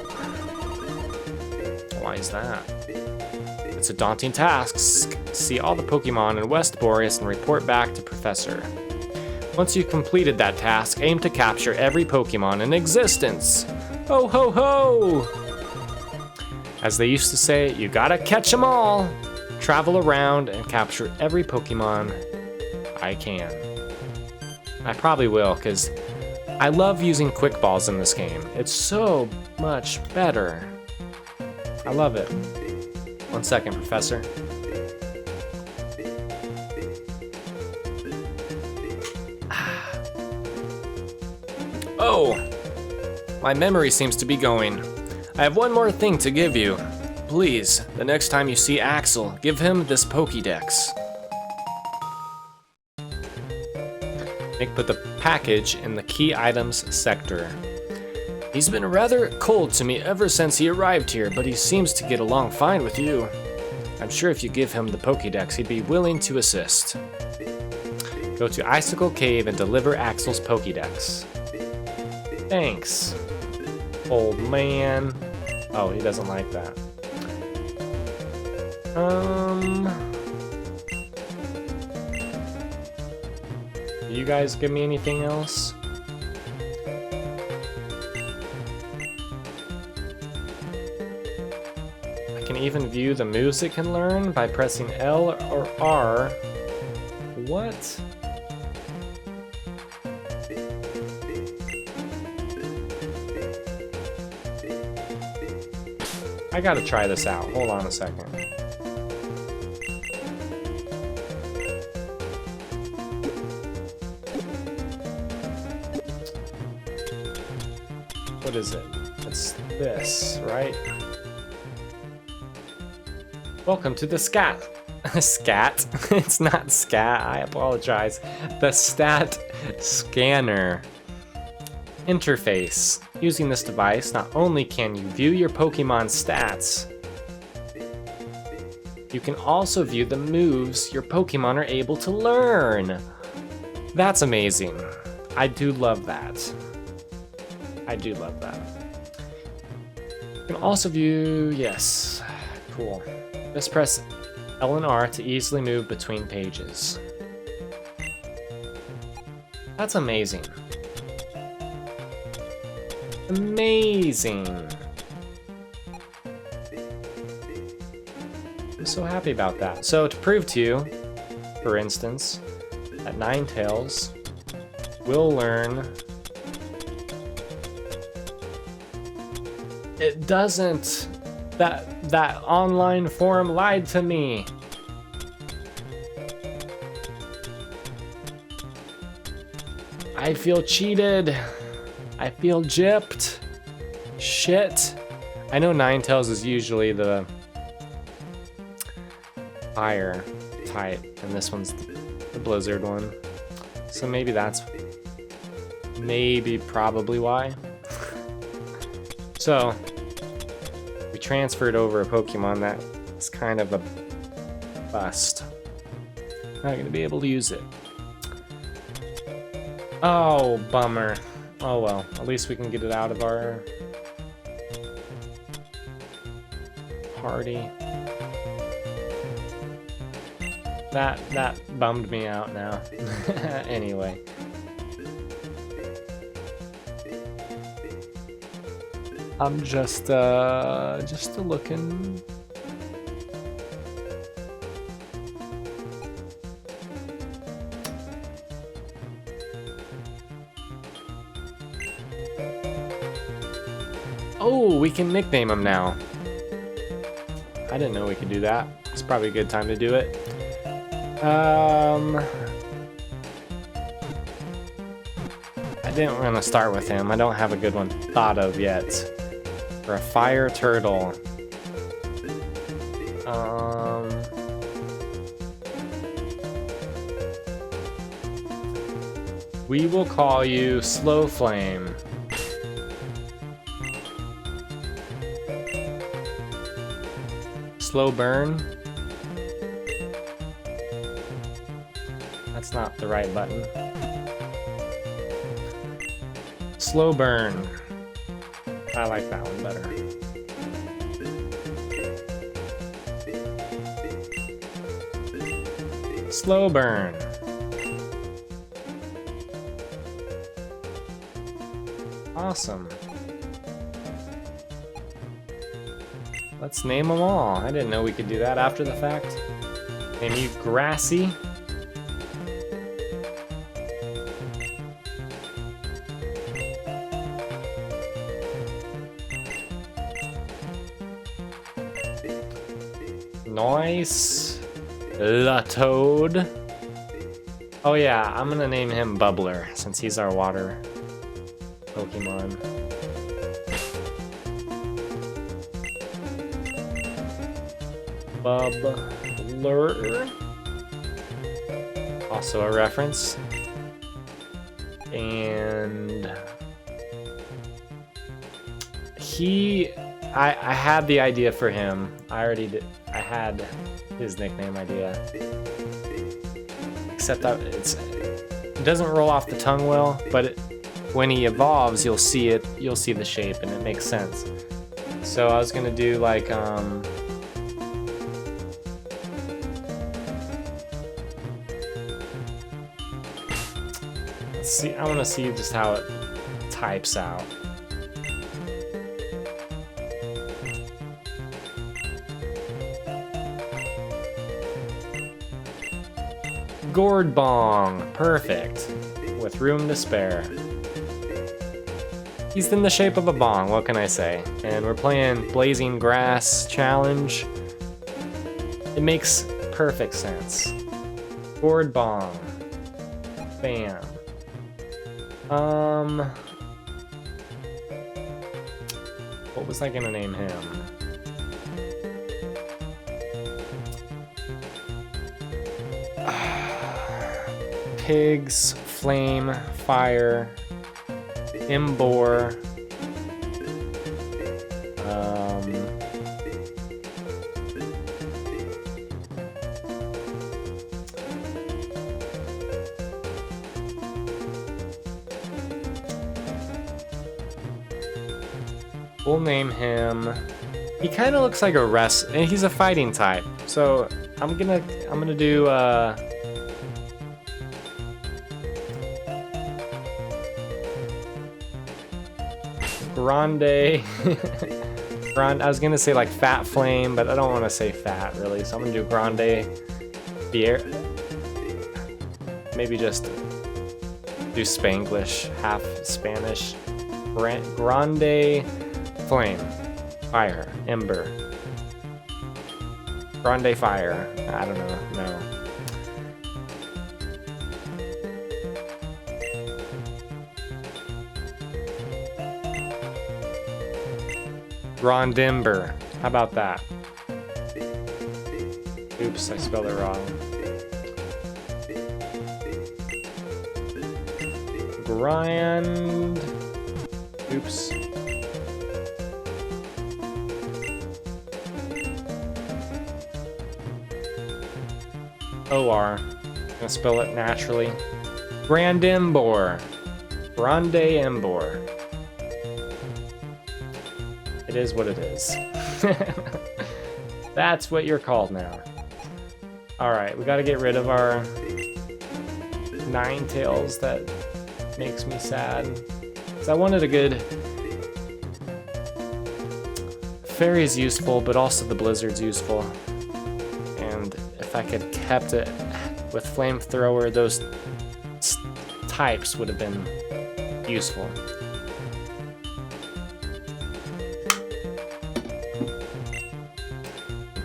Why is that? It's a daunting task. See all the Pokemon in West Borrius and report back to Professor. Once you've completed that task, aim to capture every Pokemon in existence. Ho ho ho! As they used to say, you gotta catch 'em all. Travel around and capture every Pokemon I can. I probably will, because I love using quick balls in this game. It's so much better. I love it. 1 second, Professor. Oh! My memory seems to be going. I have one more thing to give you. Please, the next time you see Axel, give him this Pokédex. Nick put the package in the key items sector. He's been rather cold to me ever since he arrived here, but he seems to get along fine with you. I'm sure if you give him the Pokédex, he'd be willing to assist. Go to Icicle Cave and deliver Axel's Pokédex. Thanks, old man. Oh, he doesn't like that. Do you guys give me anything else? I can even view the moves it can learn by pressing L or R. What? I gotta try this out. Hold on a second. What is it? It's this, right? Welcome to the scat. Scat? It's not scat. I apologize. The stat scanner interface. Using this device, not only can you view your Pokemon stats, you can also view the moves your Pokemon are able to learn. That's amazing. I do love that. I do love that. You can also view, yes, cool. Just press L and R to easily move between pages. That's amazing. Amazing. I'm so happy about that. So to prove to you, for instance, that Ninetales will learn. It doesn't. That online forum lied to me. I feel cheated. I feel gypped. Shit. I know Ninetales is usually the fire type, and this one's the blizzard one. So maybe that's probably why. So we transferred over a Pokemon that is kind of a bust. Not gonna be able to use it. Oh, bummer. Oh well, at least we can get it out of our party. That bummed me out now. Anyway. I'm just looking. Oh, we can nickname him now. I didn't know we could do that. It's probably a good time to do it. I didn't want to start with him. I don't have a good one thought of yet. For a fire turtle. We will call you Slow Flame. Slow Burn. That's not the right button. Slow Burn. I like that one better. Slow Burn. Awesome. Let's name them all. I didn't know we could do that after the fact. Name you Grassy. Nice. Latoad. Oh yeah, I'm gonna name him Bubbler since he's our water Pokemon. Bubbler. Also a reference. And I had the idea for him. I already did. I had his nickname idea. Except that it doesn't roll off the tongue well, but when he evolves, you'll see it. You'll see the shape, and it makes sense. So I was gonna do like let's see. I want to see just how it types out. Gourd Bong, perfect, with room to spare. He's in the shape of a bong, what can I say? And we're playing Blazing Grass Challenge. It makes perfect sense. Gourd Bong. Bam. What was I gonna name him? Pigs, Flame, Fire, Imbor, we'll name him He kind of looks like a and he's a fighting type. So I'm gonna do Grande. I was gonna say like Fat Flame, but I don't want to say fat really. So I'm gonna do Grande Beer. Maybe just do Spanglish, half Spanish. Grande Flame. Fire. Ember. Grande Fire. I don't know. No. Grandember. How about that? Oops, I spelled it wrong. Grand. Oops. OR. Gonna spell it naturally. Grandembor. Grande Embor. It is what it is. That's what you're called now. Alright, we gotta get rid of our Ninetales. That makes me sad. Because I wanted a good... Fairy's useful, but also the Blizzard's useful. And if I could kept it with Flamethrower, those types would have been useful.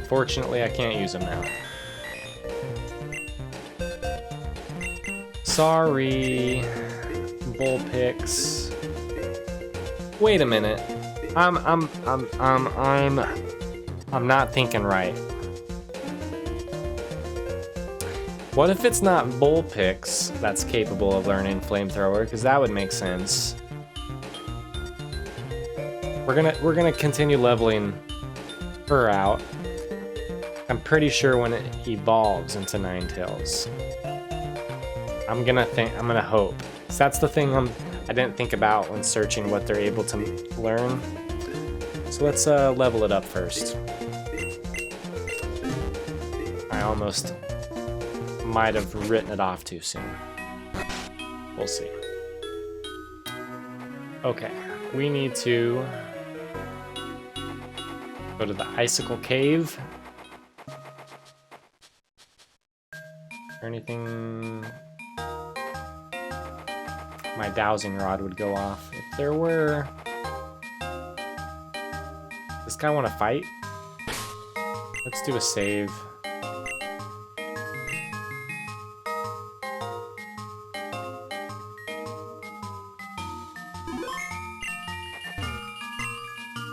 Fortunately, I can't use them now. Sorry, Bullpix. Wait a minute. I'm not thinking right. What if it's not Bullpix that's capable of learning Flamethrower? Because that would make sense. We're gonna continue leveling her out. I'm pretty sure when it evolves into Ninetales. I'm gonna hope. So that's the thing I didn't think about when searching what they're able to learn. So let's level it up first. I almost might have written it off too soon. We'll see. Okay, we need to go to the Icicle Cave. Or anything... My Dowsing Rod would go off. If there were... Does this guy want to fight? Let's do a save.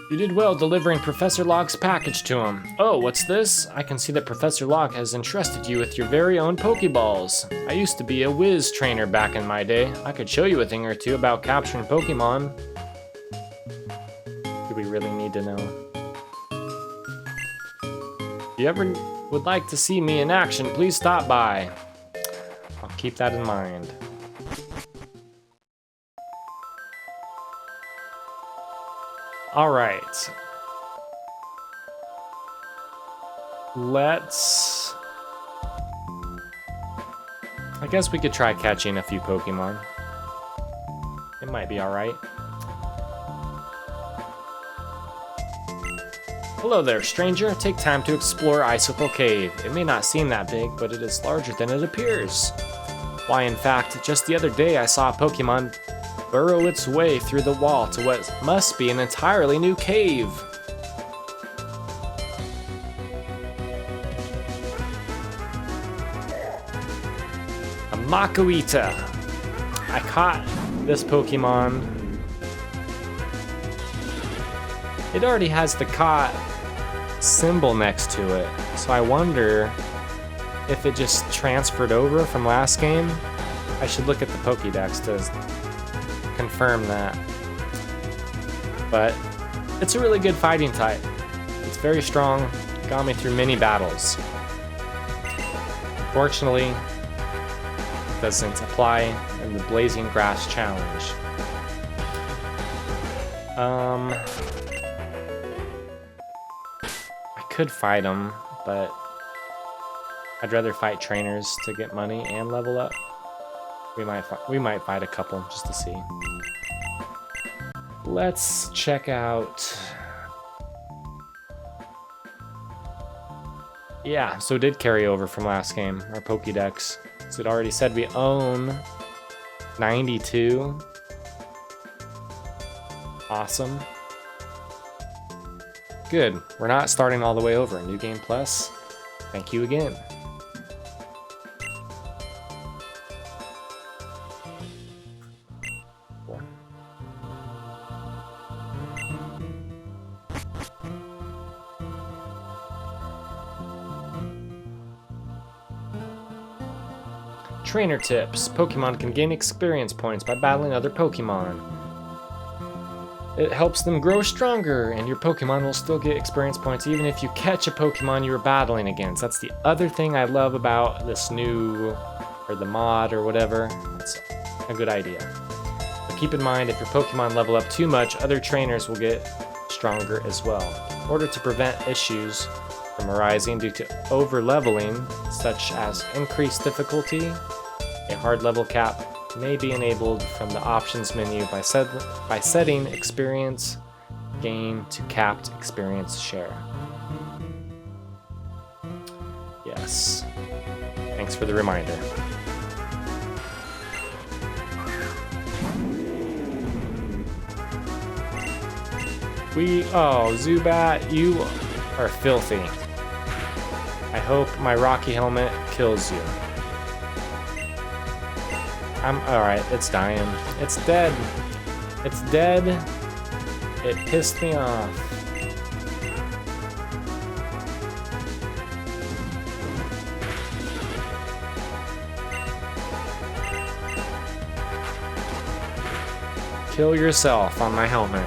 You did well delivering Professor Log's package to him. Oh, what's this? I can see that Professor Log has entrusted you with your very own Pokeballs. I used to be a whiz trainer back in my day. I could show you a thing or two about capturing Pokemon. Do we really need to know? If you ever would like to see me in action, please stop by. I'll keep that in mind. All right. Let's... I guess we could try catching a few Pokemon. It might be all right. Hello there, stranger. Take time to explore Icicle Cave. It may not seem that big, but it is larger than it appears. Why, in fact, just the other day I saw a Pokemon burrow its way through the wall to what must be an entirely new cave. A Makuita. I caught this Pokemon. It already has the caught symbol next to it, so I wonder if it just transferred over from last game. I should look at the Pokédex to confirm that. But it's a really good fighting type. It's very strong, got me through many battles. Unfortunately, it doesn't apply in the Blazing Grass Challenge. could fight them, but I'd rather fight trainers to get money and level up. We might fight a couple just to see. Let's check out. Yeah, so it did carry over from last game, our Pokédex. So it already said we own 92. Awesome. Good. We're not starting all the way over. New Game Plus. Thank you again. Cool. Trainer tips. Pokemon can gain experience points by battling other Pokemon. It helps them grow stronger, and your Pokemon will still get experience points even if you catch a Pokemon you were battling against. That's the other thing I love about this new, or the mod or whatever. It's a good idea. But keep in mind, if your Pokemon level up too much, other trainers will get stronger as well. In order to prevent issues from arising due to over-leveling, such as increased difficulty, a hard level cap may be enabled from the options menu by setting experience gain to capped experience share. Yes. Thanks for the reminder. Oh, Zubat, you are filthy. I hope my Rocky helmet kills you. Alright, it's dying. It's dead. It's dead. It pissed me off. Kill yourself on my helmet.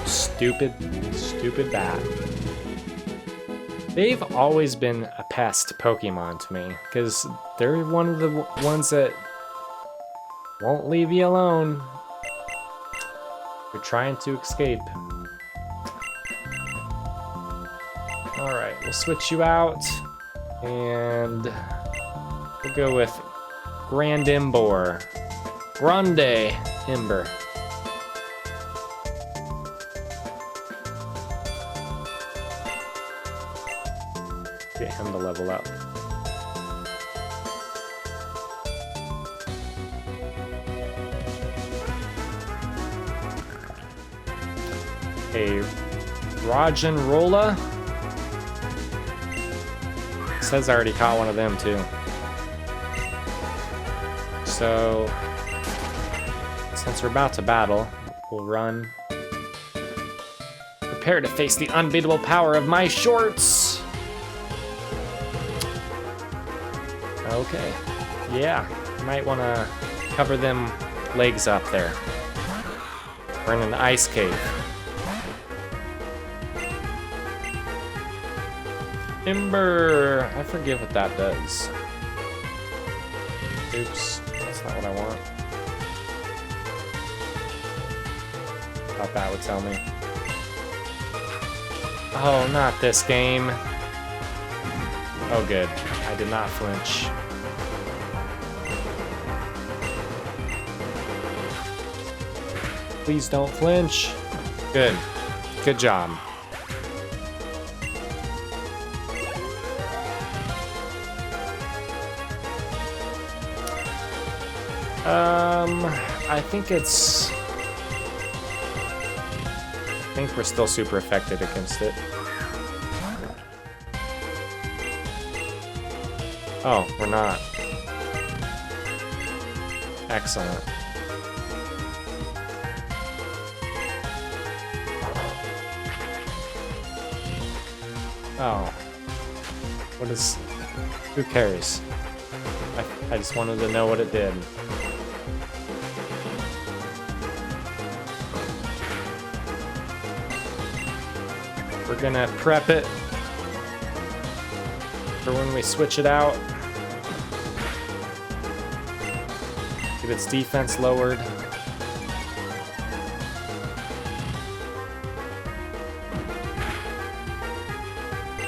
Stupid, stupid bat. They've always been a pest Pokemon to me, because they're one of the ones that won't leave you alone. You're trying to escape. Alright, we'll switch you out, and we'll go with Grande Ember. Get him to level up. A Roggenrola. Says I already caught one of them too. So, since we're about to battle, we'll run. Prepare to face the unbeatable power of my shorts! Okay. Yeah, you might want to cover them legs up there. We're in an ice cave. Ember! I forget what that does. Oops, that's not what I want. Thought that would tell me. Oh, not this game. Oh, good. I did not flinch. Please don't flinch. Good. Good job. I think we're still super effective against it. Oh, we're not. Excellent. Oh. What is... Who cares? I just wanted to know what it did. We're gonna prep it for when we switch it out. Get its defense lowered.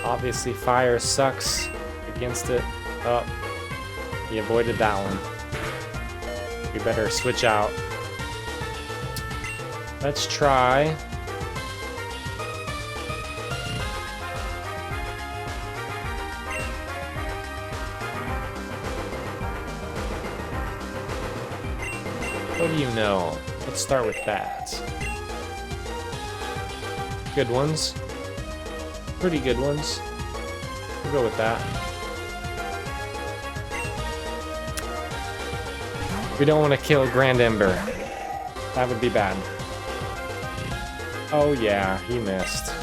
Obviously fire sucks against it. Oh, he avoided that one. We better switch out. Let's try. What do you know? Let's start with that. Good ones. Pretty good ones. We'll go with that. We don't want to kill Grand Ember. That would be bad. Oh yeah, he missed.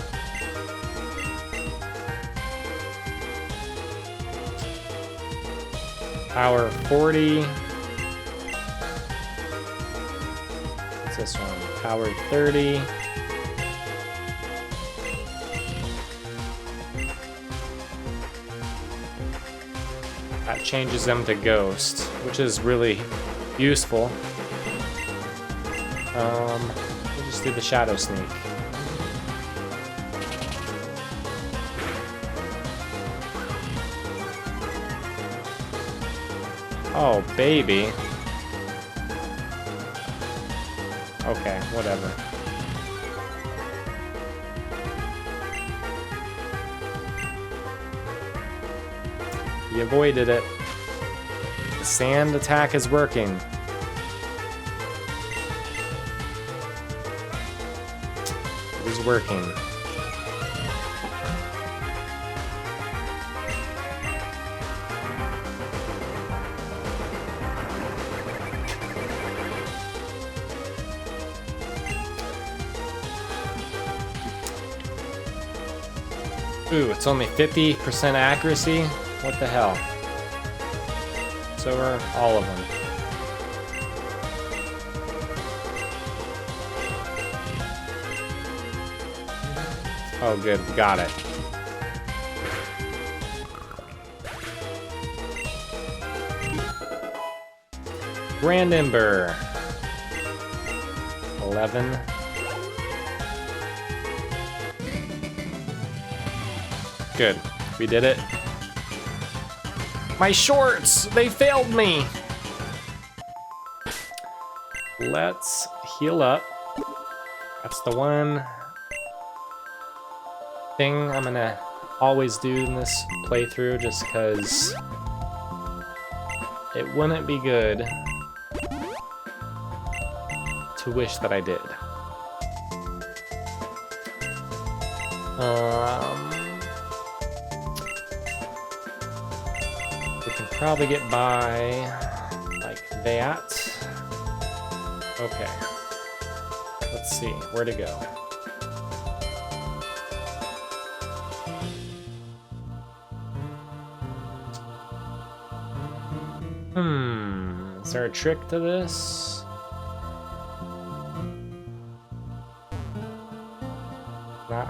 Power 40. What's this one? Power 30. That changes them to Ghost, which is really useful. We'll just do the Shadow Sneak. Oh, baby. Okay, whatever. He avoided it. The sand attack is working. It is working. Ooh, it's only 50% accuracy? What the hell? So are all of them. Oh good, we got it. Grand Ember. 11. Good, we did it. My shorts, they failed me. Let's heal up. That's the one thing I'm gonna always do in this playthrough, just because it wouldn't be good to wish that I did. We can probably get by like that. Okay. Let's see, where to go? Is there a trick to this? Not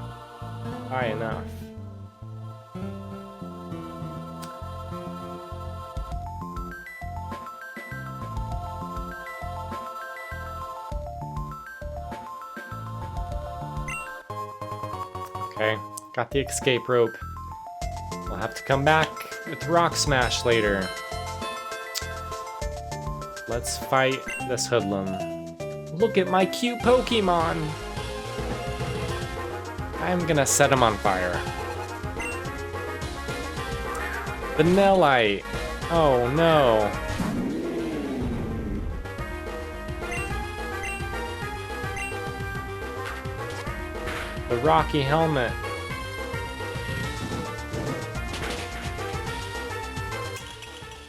high enough. Okay, got the escape rope. We'll have to come back with Rock Smash later. Let's fight this hoodlum. Look at my cute Pokemon! I'm gonna set him on fire. Vanillite! Oh no! The Rocky Helmet.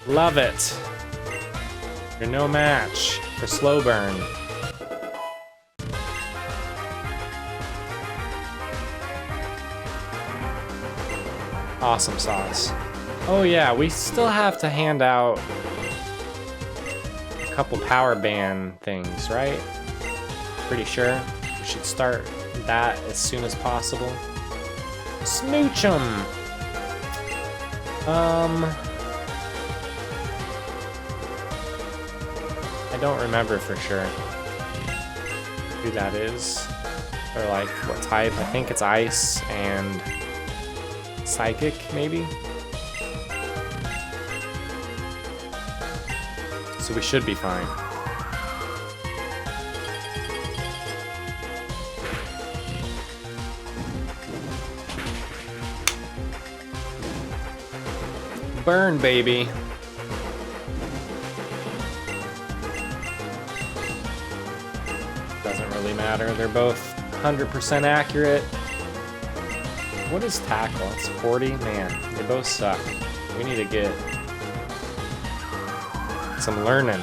Love it. You're no match for Slow Burn. Awesome sauce. Oh yeah, we still have to hand out a couple power band things, right? Pretty sure we should start that as soon as possible. Smooch 'em! I don't remember for sure who that is, or like what type. I think it's ice and Psychic, maybe? So we should be fine. Burn, baby. Doesn't really matter. They're both 100% accurate. What is tackle? It's 40? Man, they both suck. We need to get some learning.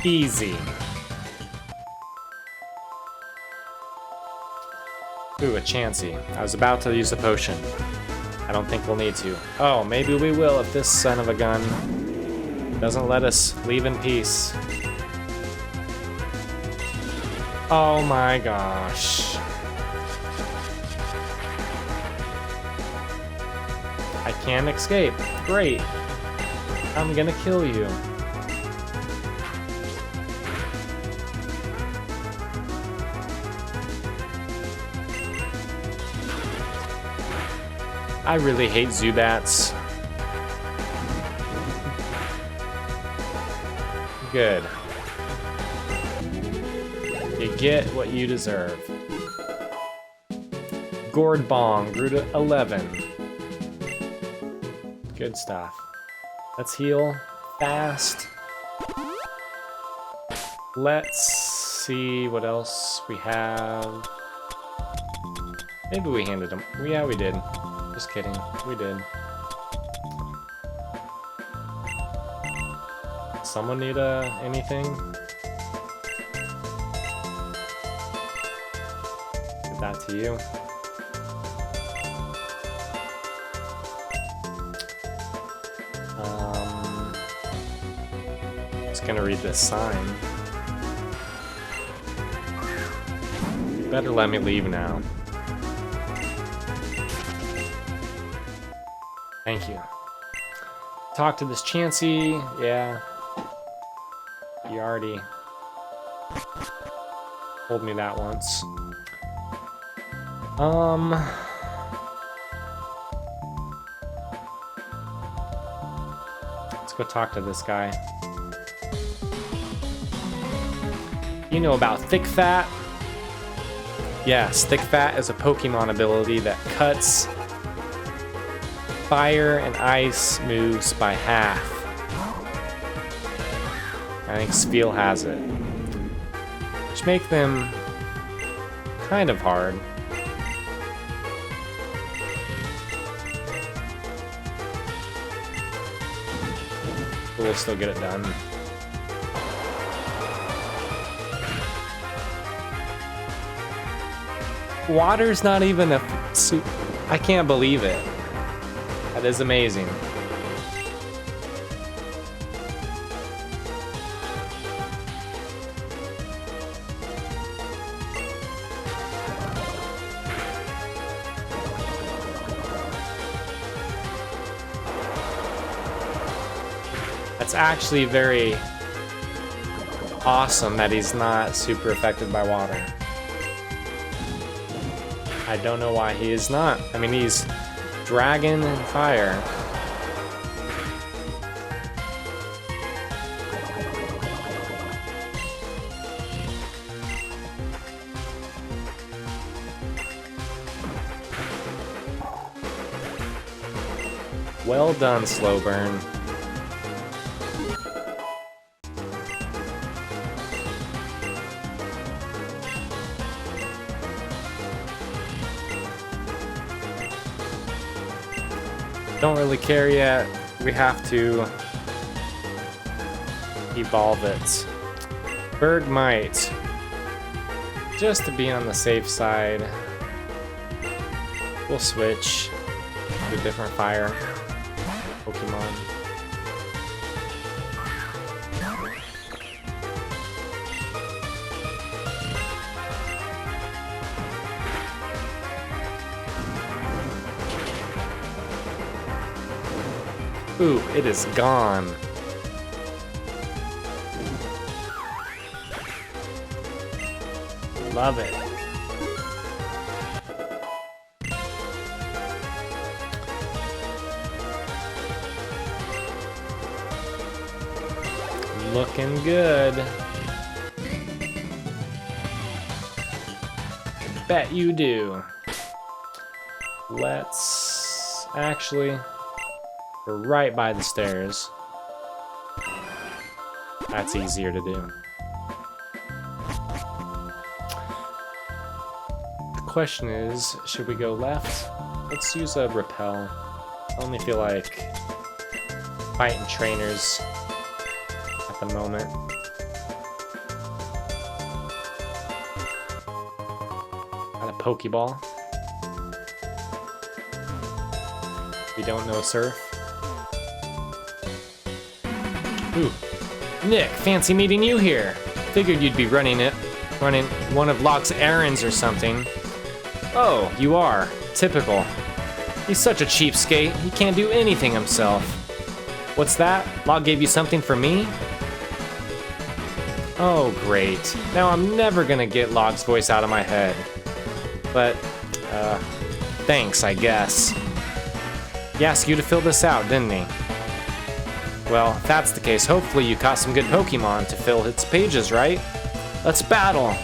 Easy. Ooh, a Chansey. I was about to use a potion. I don't think we'll need to. Oh, maybe we will if this son of a gun doesn't let us leave in peace. Oh my gosh. I can't escape. Great. I'm gonna kill you. I really hate Zubats. Good. You get what you deserve. Gourd Bong grew to 11. Good stuff. Let's heal fast. Let's see what else we have. Maybe we handed him. Yeah, we did. Just kidding. We did. Someone need anything? Give that to you. Just gonna read this sign. You better let me leave now. Thank you. Talk to this Chansey. Yeah. You already told me that once. Let's go talk to this guy. You know about Thick Fat? Yes, Thick Fat is a Pokemon ability that cuts fire and ice moves by half. I think Spiel has it. Which make them kind of hard. But we'll still get it done. Water's not even a soup. I can't believe it. That is amazing. That's actually very awesome that he's not super affected by water. I don't know why he is not. I mean, he's dragon and fire. Well done, Slow Burn. Don't really care yet. We have to evolve it. Bergmite. Just to be on the safe side. We'll switch to a different fire Pokemon. Ooh, it is gone. Love it. Looking good. Bet you do. Let's actually, we're right by the stairs. That's easier to do. The question is, should we go left? Let's use a repel. I only feel like fighting trainers at the moment. Got a Pokeball. We don't know Surf. Ooh. Nick, fancy meeting you here. Figured you'd be running one of Locke's errands or something. Oh, you are. Typical. He's such a cheapskate, he can't do anything himself. What's that? Locke gave you something for me? Oh, great. Now I'm never gonna get Locke's voice out of my head. But, thanks, I guess. He asked you to fill this out, didn't he? Well, if that's the case, hopefully you caught some good Pokemon to fill its pages, right? Let's battle!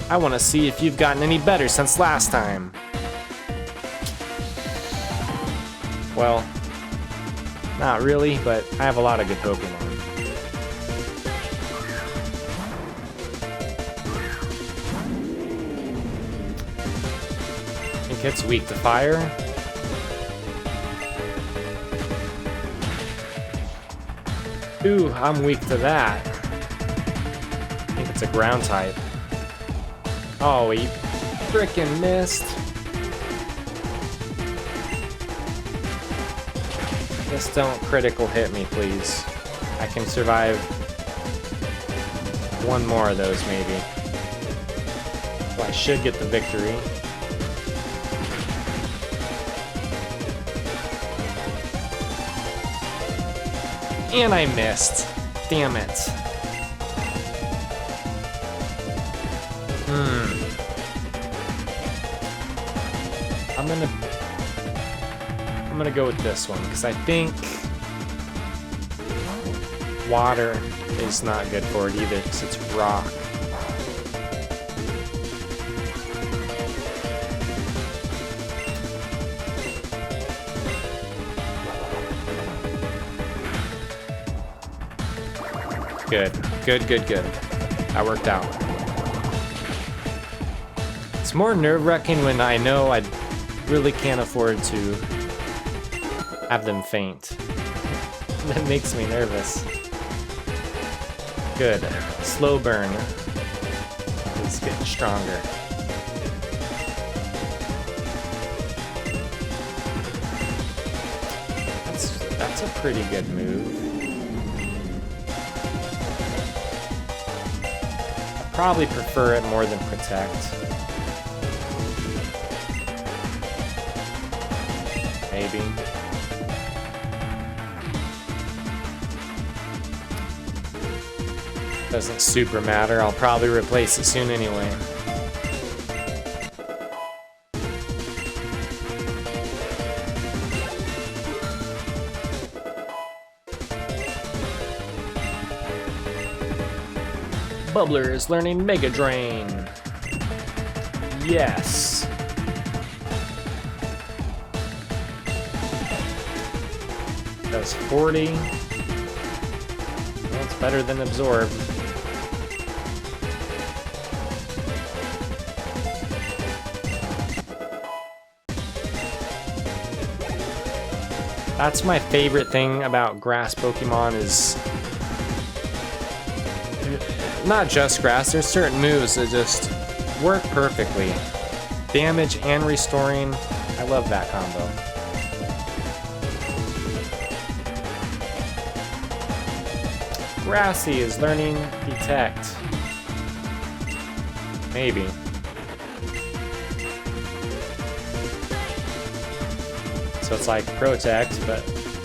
I want to see if you've gotten any better since last time. Well, not really, but I have a lot of good Pokemon. I think it's weak to fire. Ooh, I'm weak to that. I think it's a ground type. Oh, he frickin' missed. Just don't critical hit me, please. I can survive one more of those, maybe. Well, I should get the victory. And I missed. Damn it. I'm gonna go with this one because I think water is not good for it either because it's rock. Good. That worked out. It's more nerve-wracking when I know I really can't afford to have them faint. That makes me nervous. Good. Slow burn is getting stronger. That's a pretty good move. Probably prefer it more than protect. Maybe. Doesn't super matter. I'll probably replace it soon anyway. Bubbler is learning Mega Drain. Yes. Does 40. Well, it's better than Absorb. That's my favorite thing about grass Pokemon is not just grass, there's certain moves that just work perfectly. Damage and restoring, I love that combo. Grassy is learning Detect. Maybe. So it's like Protect, but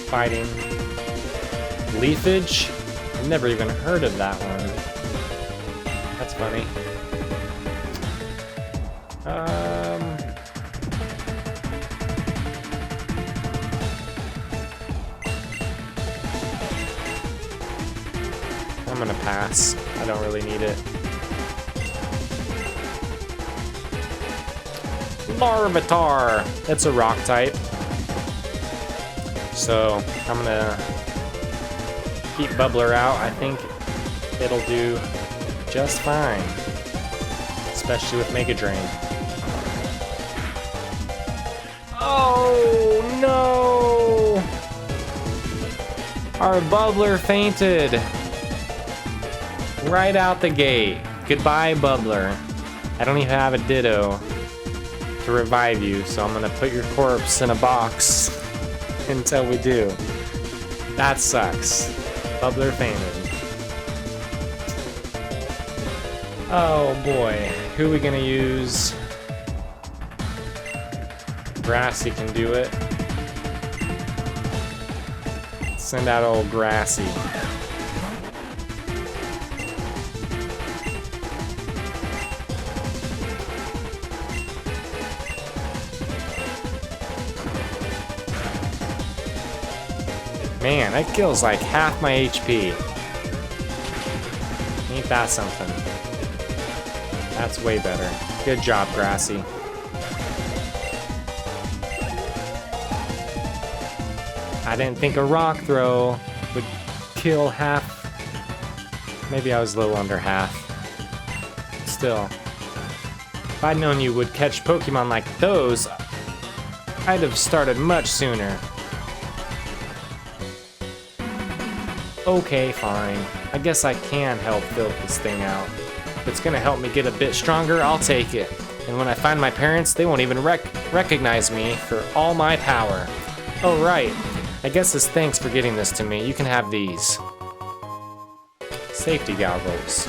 fighting. Leafage? I've never even heard of that one. That's funny. I'm gonna pass. I don't really need it. Larvitar! It's a rock type. So I'm gonna keep Bubbler out. I think it'll do just fine. Especially with Mega Drain. Oh no! Our Bubbler fainted. Right out the gate. Goodbye, Bubbler. I don't even have a Ditto to revive you, so I'm gonna put your corpse in a box until we do. That sucks. Bubbler fainted. Oh boy, who are we gonna use? Grassy can do it. Send out old Grassy. Man, that kills like half my HP. Ain't that something? That's way better. Good job, Grassy. I didn't think a rock throw would kill half. Maybe I was a little under half. Still. If I'd known you would catch Pokemon like those, I'd have started much sooner. Okay, fine. I guess I can help fill this thing out. If it's gonna help me get a bit stronger, I'll take it. And when I find my parents, they won't even recognize me for all my power. Oh, right. I guess as thanks for getting this to me, you can have these. Safety goggles.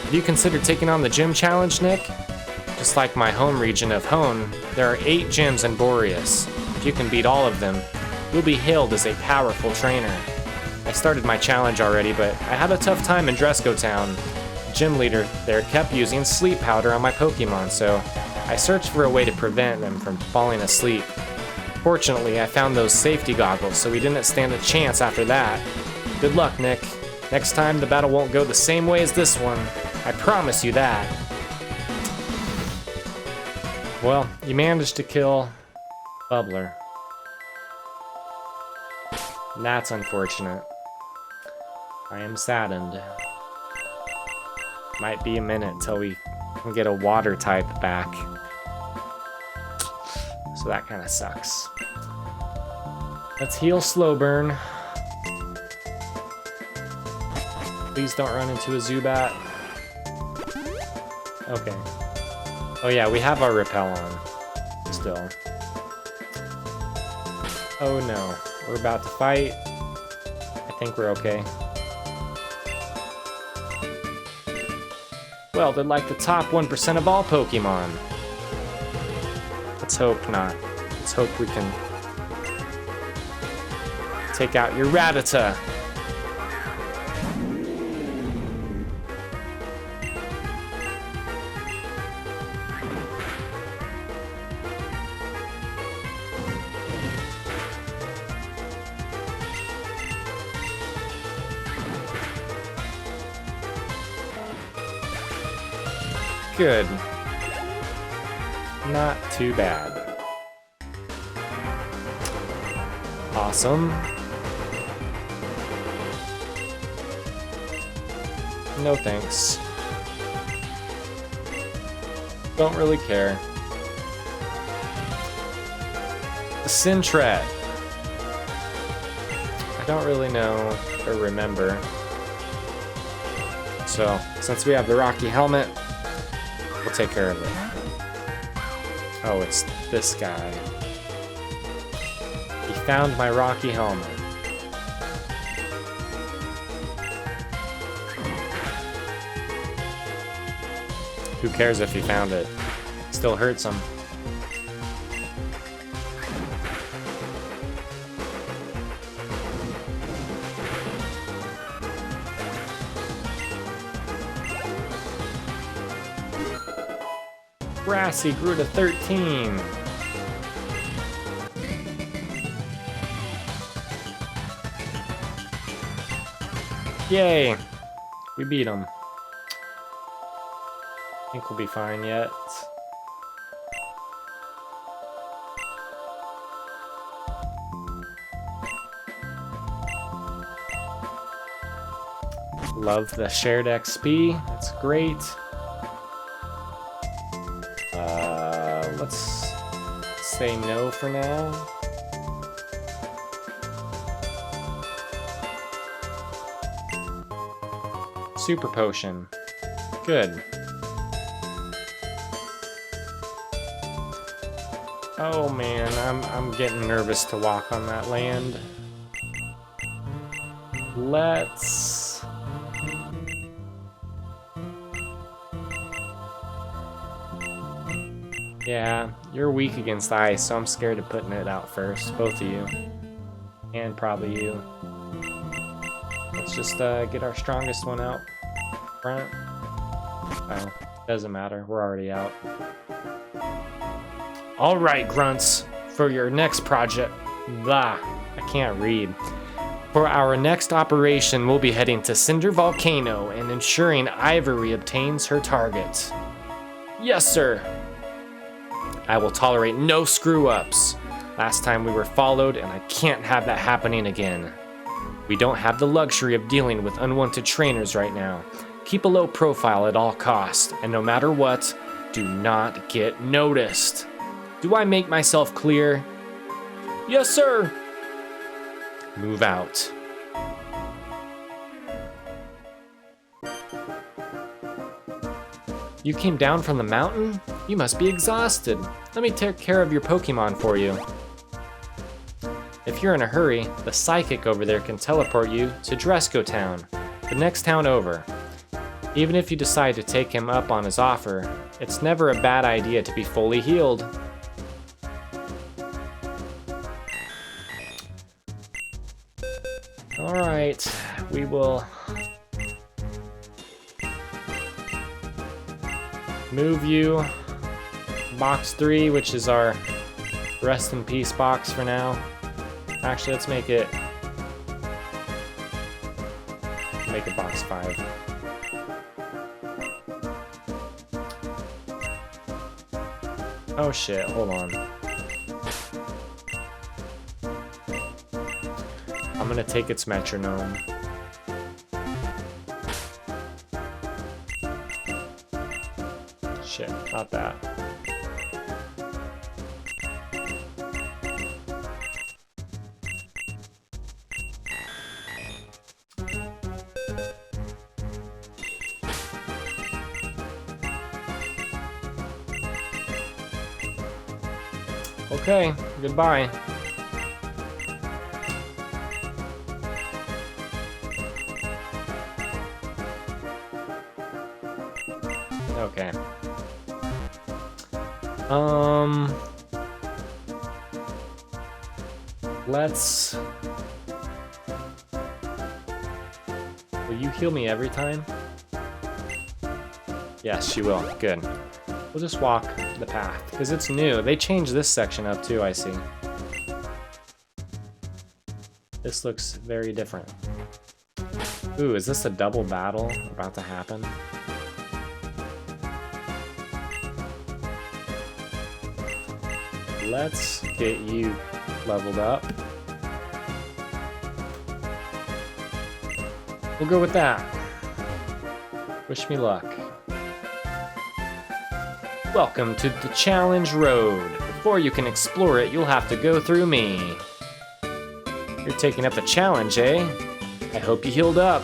Have you considered taking on the gym challenge, Nick? Just like my home region of Hone, there are 8 gyms in Borrius. If you can beat all of them, you'll be hailed as a powerful trainer. I started my challenge already, but I had a tough time in Dresco Town. The gym leader there kept using sleep powder on my Pokemon, so I searched for a way to prevent them from falling asleep. Fortunately, I found those safety goggles, so we didn't stand a chance after that. Good luck, Nick. Next time, the battle won't go the same way as this one. I promise you that. Well, you managed to kill Bubbler. That's unfortunate. I am saddened. Might be a minute till we can get a water type back. So that kind of sucks. Let's heal Slowburn. Please don't run into a Zubat. Okay. Oh yeah, we have our Repel on. Still. Oh no. We're about to fight. I think we're okay. Well, they're like the top 1% of all Pokemon. Let's hope not. Let's hope we can take out your Rattata. Good. Not too bad. Awesome. No thanks. Don't really care. Sintret. I don't really know or remember. So, since we have the Rocky Helmet, we'll take care of it. Oh, it's this guy. He found my Rocky Helmet. Who cares if he found it? Still hurts him. Grassy grew to 13. Yay! We beat him. I think we'll be fine yet. Love the shared XP. That's great. Let's say no for now. Super potion. Good. Oh man, I'm getting nervous to walk on that land. Let's... Yeah, you're weak against ice, so I'm scared of putting it out first. Both of you. And probably you. Let's just get our strongest one out front. Oh, doesn't matter. We're already out. Alright, grunts. For your next project... Blah. I can't read. For our next operation, we'll be heading to Cinder Volcano and ensuring Ivory obtains her target. Yes, sir. I will tolerate no screw-ups. Last time we were followed, and I can't have that happening again. We don't have the luxury of dealing with unwanted trainers right now. Keep a low profile at all costs, and no matter what, do not get noticed. Do I make myself clear? Yes, sir. Move out. You came down from the mountain? You must be exhausted. Let me take care of your Pokemon for you. If you're in a hurry, the Psychic over there can teleport you to Dresco Town, the next town over. Even if you decide to take him up on his offer, it's never a bad idea to be fully healed. Alright, we will move you. Box 3, which is our rest in peace box for now. Actually, let's make it box 5. Oh shit, hold on. I'm gonna take its metronome. Shit, not that. Okay, goodbye. Okay. Let's... Will you heal me every time? Yes, she will. Good. We'll just walk the path, because it's new. They changed this section up too, I see. This looks very different. Ooh, is this a double battle about to happen? Let's get you leveled up. We'll go with that. Wish me luck. Welcome to the Challenge Road. Before you can explore it, you'll have to go through me. You're taking up the challenge, eh? I hope you healed up.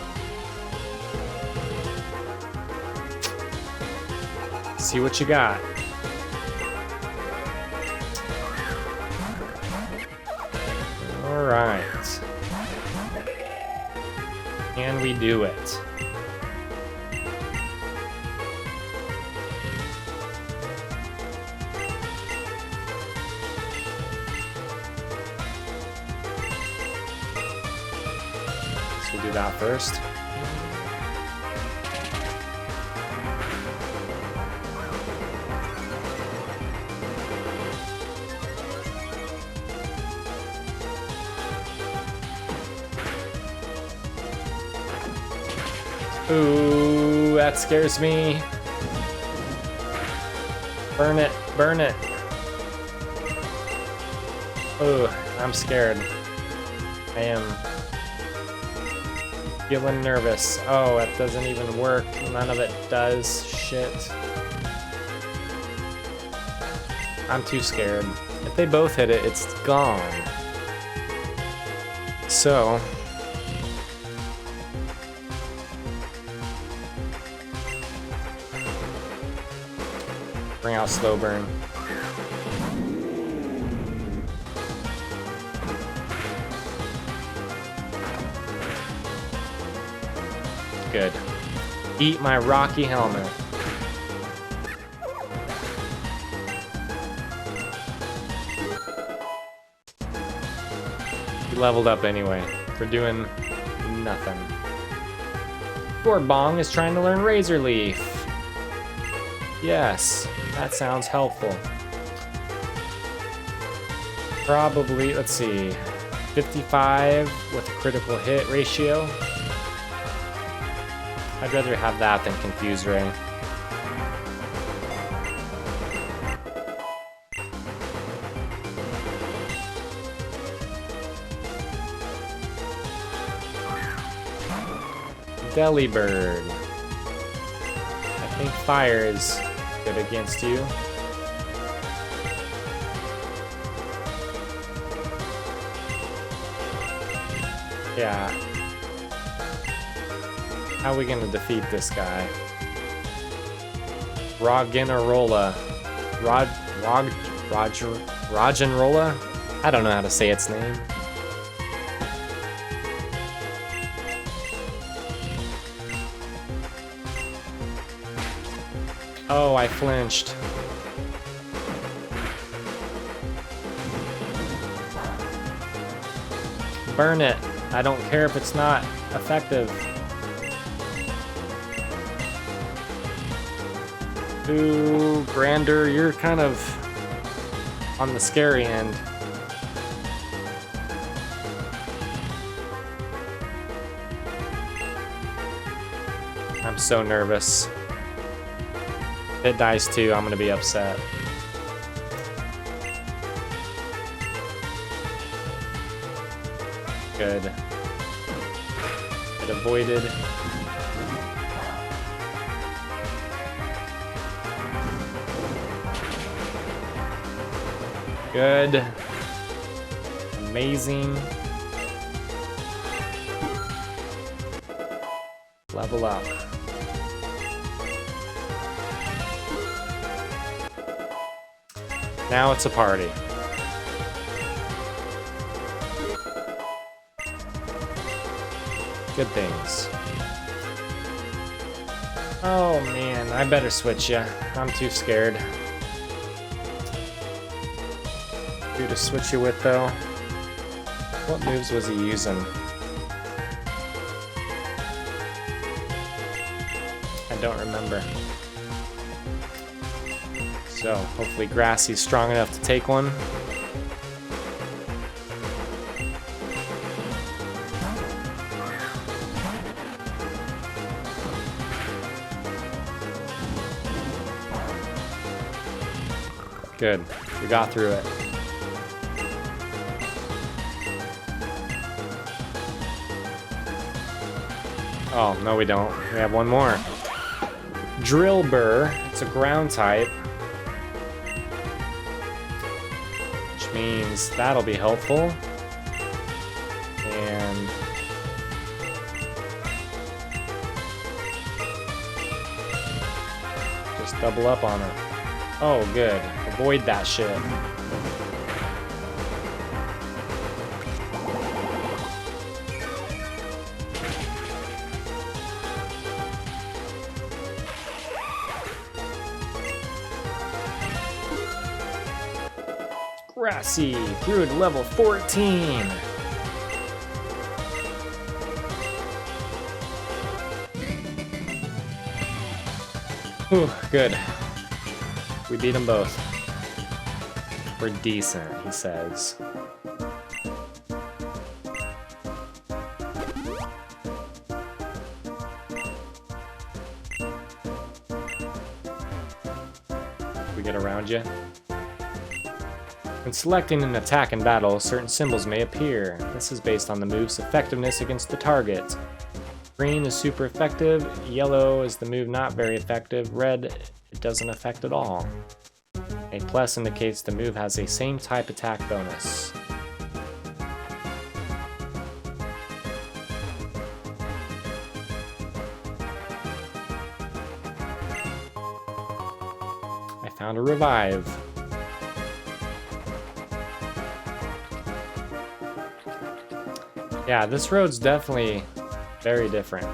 See what you got. Alright. Can we do it? We'll do that first. Ooh, that scares me. Burn it, burn it. Ooh, I'm scared. I am feeling nervous. Oh, that doesn't even work. None of it does. Shit. I'm too scared. If they both hit it, it's gone. So... bring out slow burn. Good. Eat my rocky helmet. We leveled up anyway. We're doing nothing. Gorbong is trying to learn Razor Leaf. Yes, that sounds helpful. Probably, let's see, 55 with a critical hit ratio. I'd rather have that than Confuse Ray. Delibird. I think fire is good against you. Yeah. How are we gonna defeat this guy? Roggenrola. Roggenrola? I don't know how to say its name. Oh, I flinched. Burn it. I don't care if it's not effective. Ooh, Grander, you're kind of on the scary end. I'm so nervous. If it dies too, I'm gonna be upset. Good. It avoided. Good. Amazing. Level up. Now it's a party. Good things. Oh man, I better switch ya. I'm too scared. Who to switch you with though? What moves was he using? I don't remember. So, hopefully Grassy's strong enough to take one. Good. We got through it. Oh, no we don't. We have one more. Drillbur. It's a ground type. Which means that'll be helpful. And... just double up on it. Oh, good. Avoid that shit. Grassy grew to level 14. Whew, good. We beat them both. We're decent, he says. get around you. When selecting an attack in battle, certain symbols may appear. This is based on the move's effectiveness against the target. Green is super effective, yellow is the move not very effective, red it doesn't affect at all. A plus indicates the move has a same type attack bonus. I found a revive. Yeah, this road's definitely very different.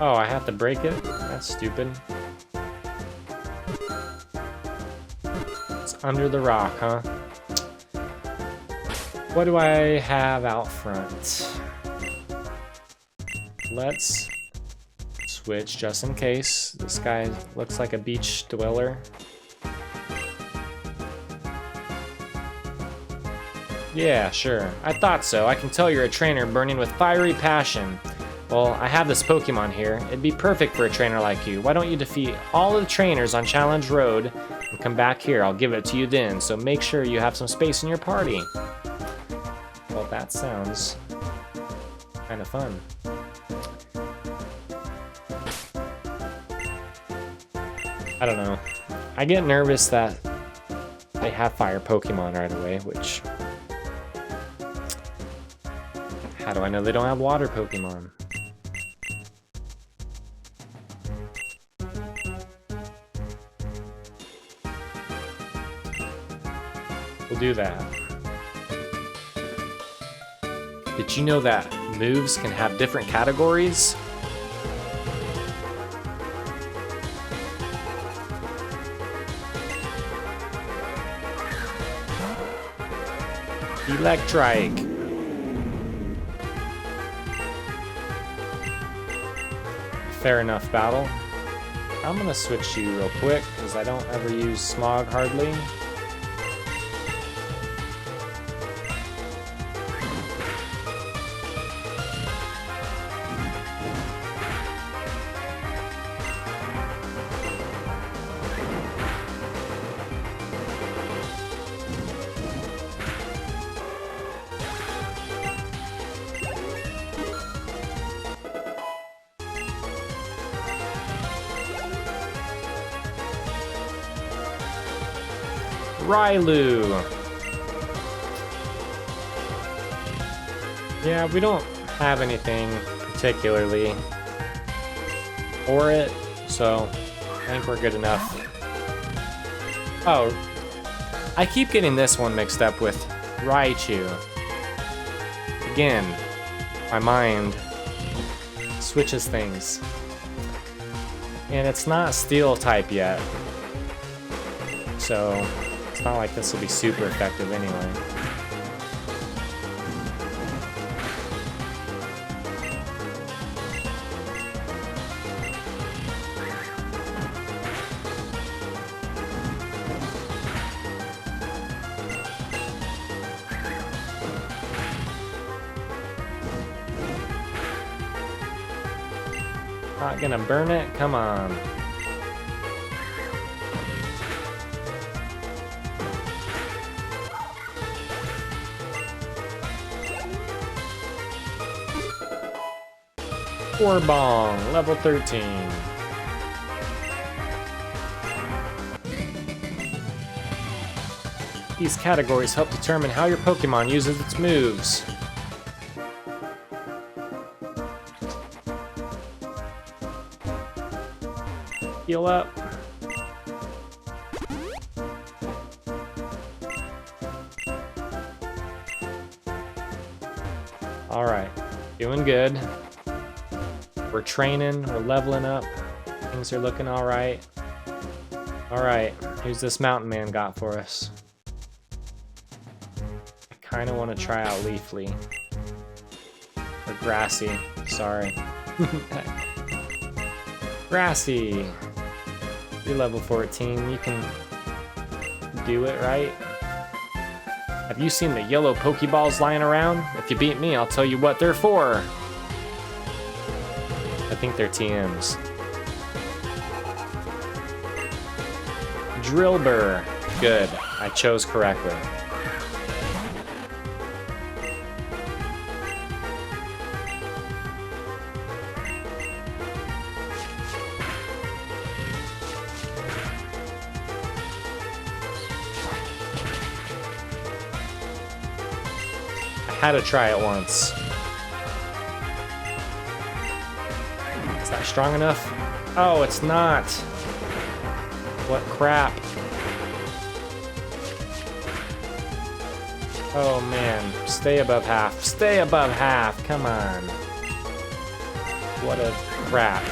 Oh, I have to break it? That's stupid. It's under the rock, huh? What do I have out front? Let's switch just in case. This guy looks like a beach dweller. Yeah, sure. I thought so. I can tell you're a trainer burning with fiery passion. Well, I have this Pokemon here. It'd be perfect for a trainer like you. Why don't you defeat all of the trainers on Challenge Road and come back here? I'll give it to you then, so make sure you have some space in your party. Well, that sounds kind of fun. I don't know. I get nervous that they have fire Pokemon right away, which... How do I know they don't have water Pokemon? We'll do that. Did you know that moves can have different categories? Electrike. Fair enough, battle. I'm gonna switch you real quick because I don't ever use Smog hardly. Rylu. Yeah, we don't have anything particularly for it, so I think we're good enough. Oh, I keep getting this one mixed up with Raichu. Again, my mind switches things. And it's not Steel type yet, so it's not like this will be super effective anyway. Not gonna burn it? Come on. Bong, level 13. These categories help determine how your Pokemon uses its moves. Heal up. Alright, doing good. We're training, we're leveling up. Things are looking alright. Alright, who's this mountain man got for us? I kinda wanna try out Leafly. Or Grassy, sorry. Grassy! You're level 14, you can do it, right? Have you seen the yellow Pokeballs lying around? If you beat me, I'll tell you what they're for! I think they're TMs. Drillbur. Good. I chose correctly. I had to try it once. Is that strong enough? Oh, it's not. What crap. Oh man, stay above half. Stay above half, come on. What a crap.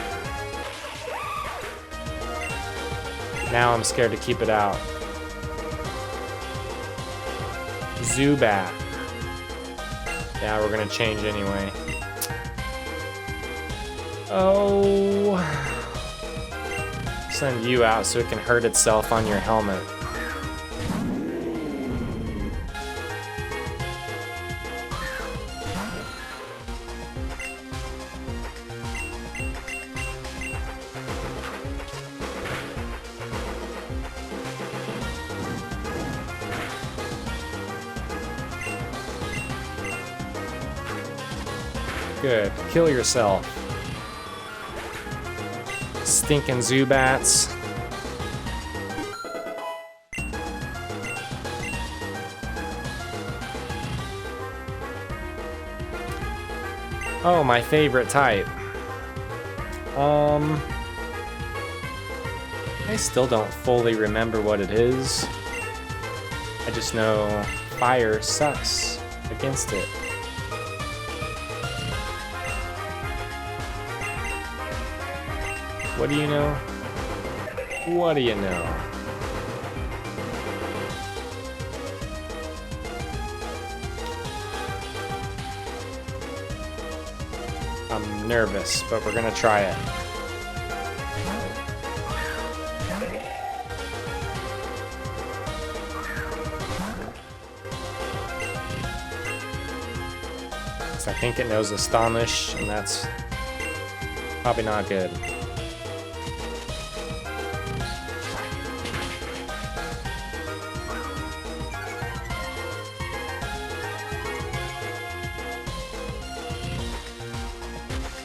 Now I'm scared to keep it out. Zubat. Yeah, we're gonna change anyway. Oh. Send you out so it can hurt itself on your helmet. Good. Kill yourself. Stinking Zubats. Oh, my favorite type. I still don't fully remember what it is. I just know fire sucks against it. What do you know? What do you know? I'm nervous, but we're gonna try it. I think it knows Astonish, and that's probably not good.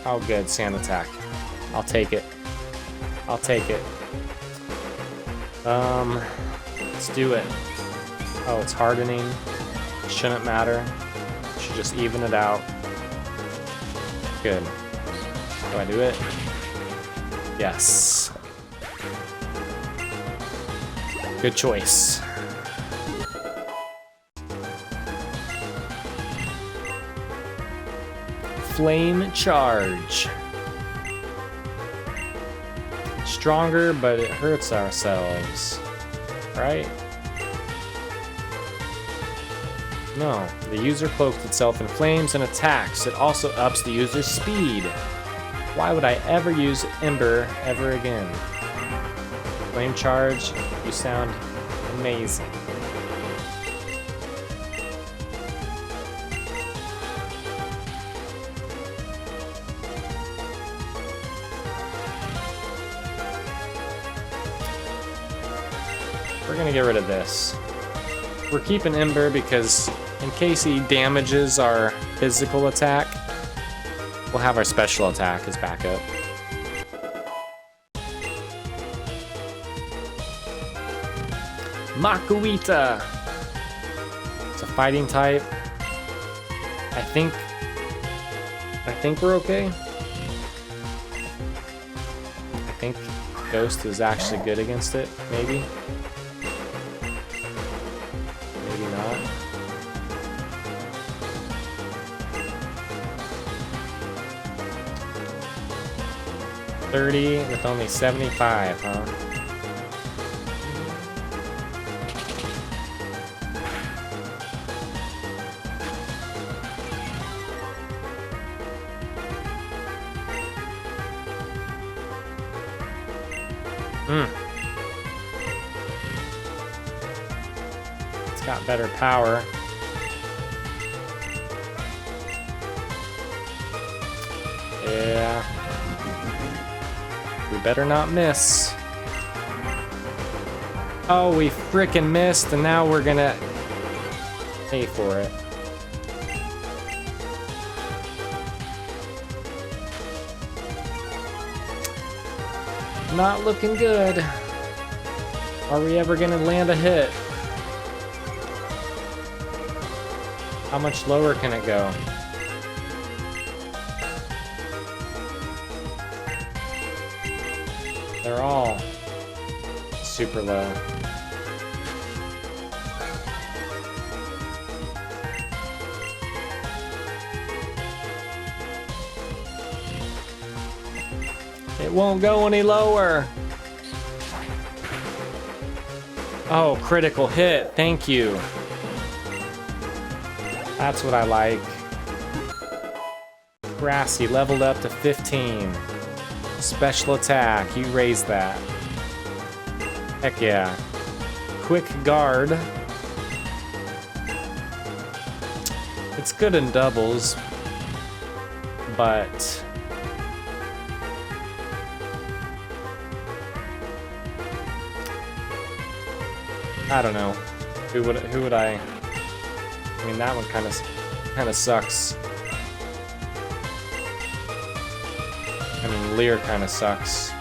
Oh, good, sand attack. I'll take it. I'll take it. Let's do it. Oh, it's hardening. Shouldn't matter. Should just even it out. Good. Do I do it? Yes. Good choice. Flame charge. Stronger, but it hurts ourselves. Right? No. The user cloaks itself in flames and attacks. It also ups the user's speed. Why would I ever use Ember ever again? Flame charge, you sound amazing. We're gonna get rid of this. We're keeping Ember because in case he damages our physical attack, we'll have our special attack as backup. Makuita! It's a fighting type. I think we're okay. I think Ghost is actually good against it, maybe. Maybe not. $30 with only 75, huh? It's got better power. Yeah. better not miss. Oh, we frickin' missed, and now we're gonna pay for it. Not looking good. Are we ever gonna land a hit? How much lower can it go? They're all super low. It won't go any lower. Oh, critical hit. Thank you. That's what I like. Grassy leveled up to 15. Special attack. You raised that. Heck yeah. Quick guard. It's good in doubles, but I don't know. Who would I? I mean, that one kind of sucks. I mean, Lear kind of sucks.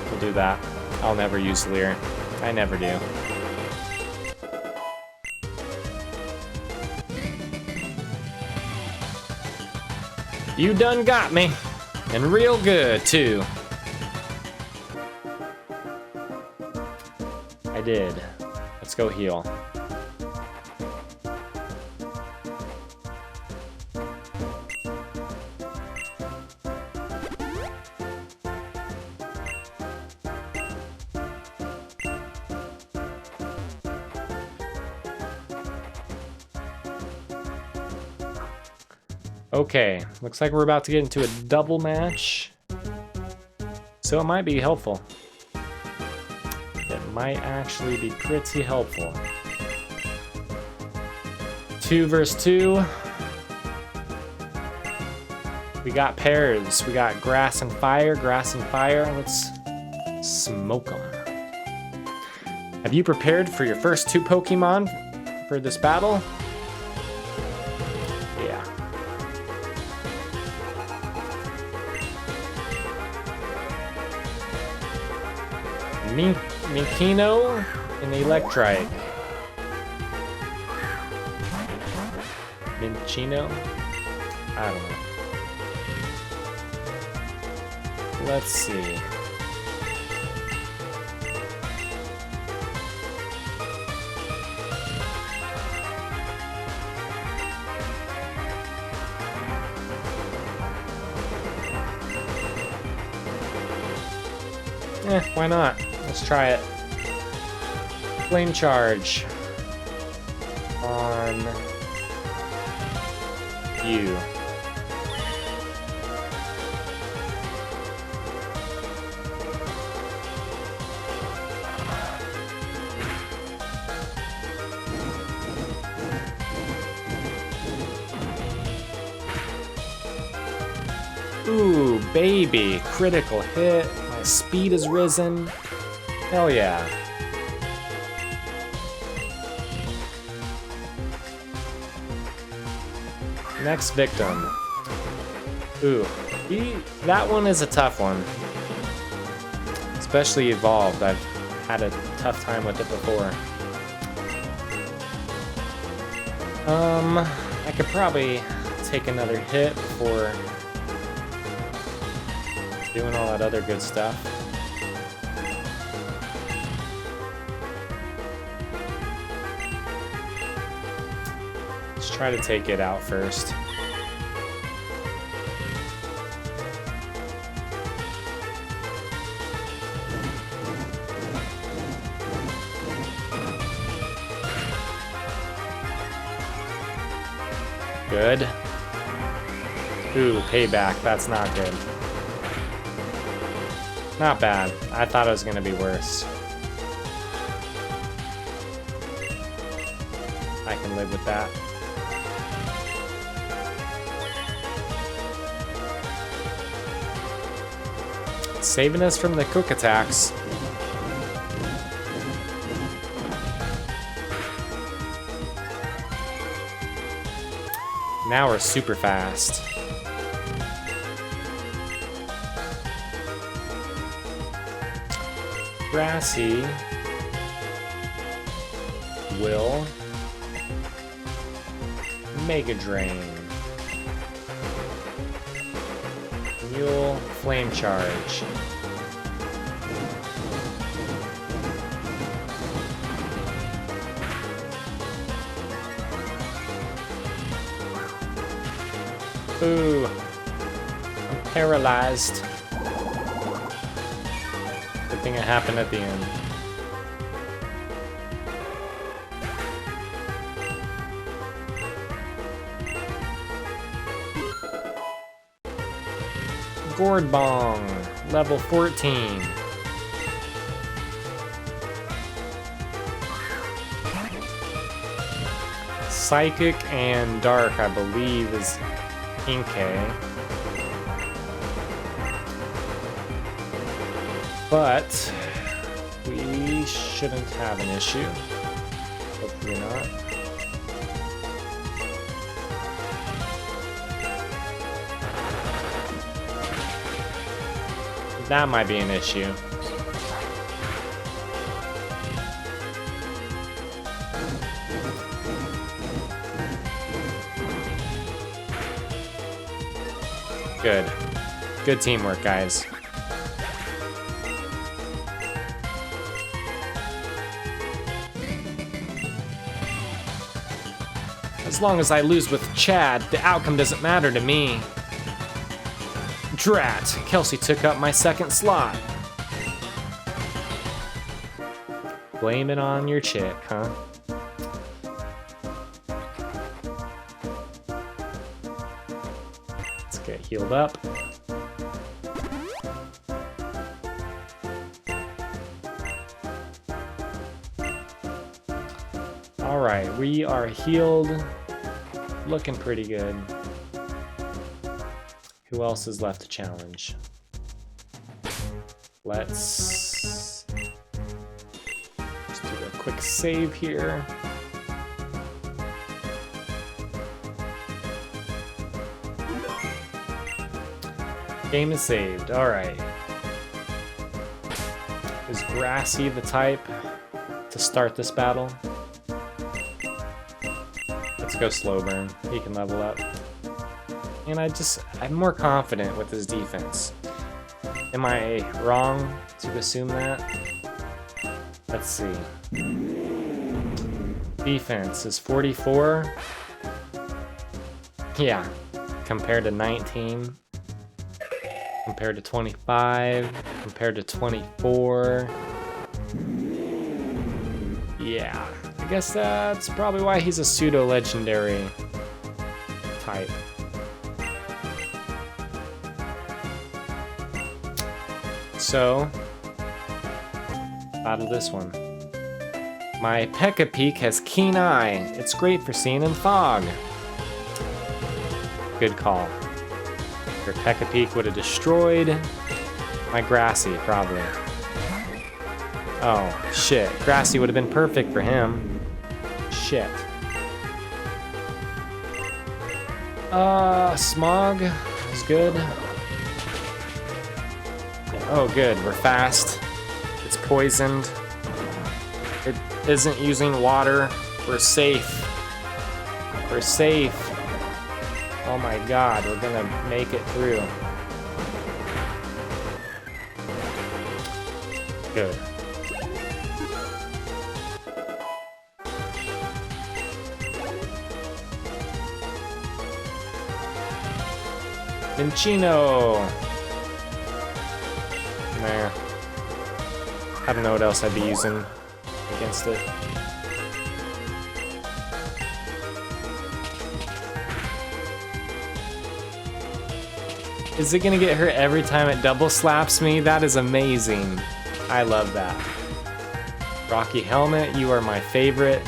We'll do that. I'll never use Lear. I never do. You done got me. And real good, too. I did. Let's go heal. Okay, looks like we're about to get into a double match. So it might be helpful. It might actually be pretty helpful. 2 versus 2. We got pairs. We got grass and fire, grass and fire. Let's smoke them. Have you prepared for your first 2 Pokemon for this battle? Yeah. Mikino and Electrike. Minchino? I don't know. Let's see. Why not? Let's try it. Flame charge on you. Ooh, baby. Critical hit. My speed has risen. Hell yeah. Next victim. Ooh, that one is a tough one. Especially evolved. I've had a tough time with it before. I could probably take another hit before doing all that other good stuff. Let's try to take it out first. Good. Ooh, payback. That's not good. Not bad. I thought it was gonna be worse. I can live with that. Saving us from the cook attacks. Now we're super fast. Grassy will Mega Drain. Mule Flame Charge. Ooh, I'm paralyzed. Good thing it happened at the end. Gourd Bong, level 14. Psychic and Dark, I believe, is Inkay. But we shouldn't have an issue. Hopefully not. That might be an issue. Good. Good teamwork, guys. As long as I lose with Chad, the outcome doesn't matter to me. Drat, Kelsey took up my second slot. Blame it on your chick, huh? Let's get healed up. Alright, we are healed. Looking pretty good. Who else is left to challenge? Let's just do a quick save here. Game is saved. Alright. Is Grassy the type to start this battle? Let's go slow burn. He can level up. And I'm more confident with his defense. Am I wrong to assume that? Let's see. Defense is 44. Yeah, compared to 19. Compared to 25. Compared to 24. Yeah, I guess that's probably why he's a pseudo-legendary type. So, out of this one. My Pekka-Peak has keen eye. It's great for seeing in fog. Good call. Your Pekka-Peak would have destroyed my Grassy, probably. Oh, shit. Grassy would have been perfect for him. Shit. Smog is good. Oh, good. We're fast. It's poisoned. It isn't using water. We're safe. We're safe. Oh my god, we're gonna make it through. Good. Minccino! Nah. I don't know what else I'd be using against it. Is it gonna get hurt every time it double slaps me? That is amazing. I love that. Rocky Helmet, you are my favorite.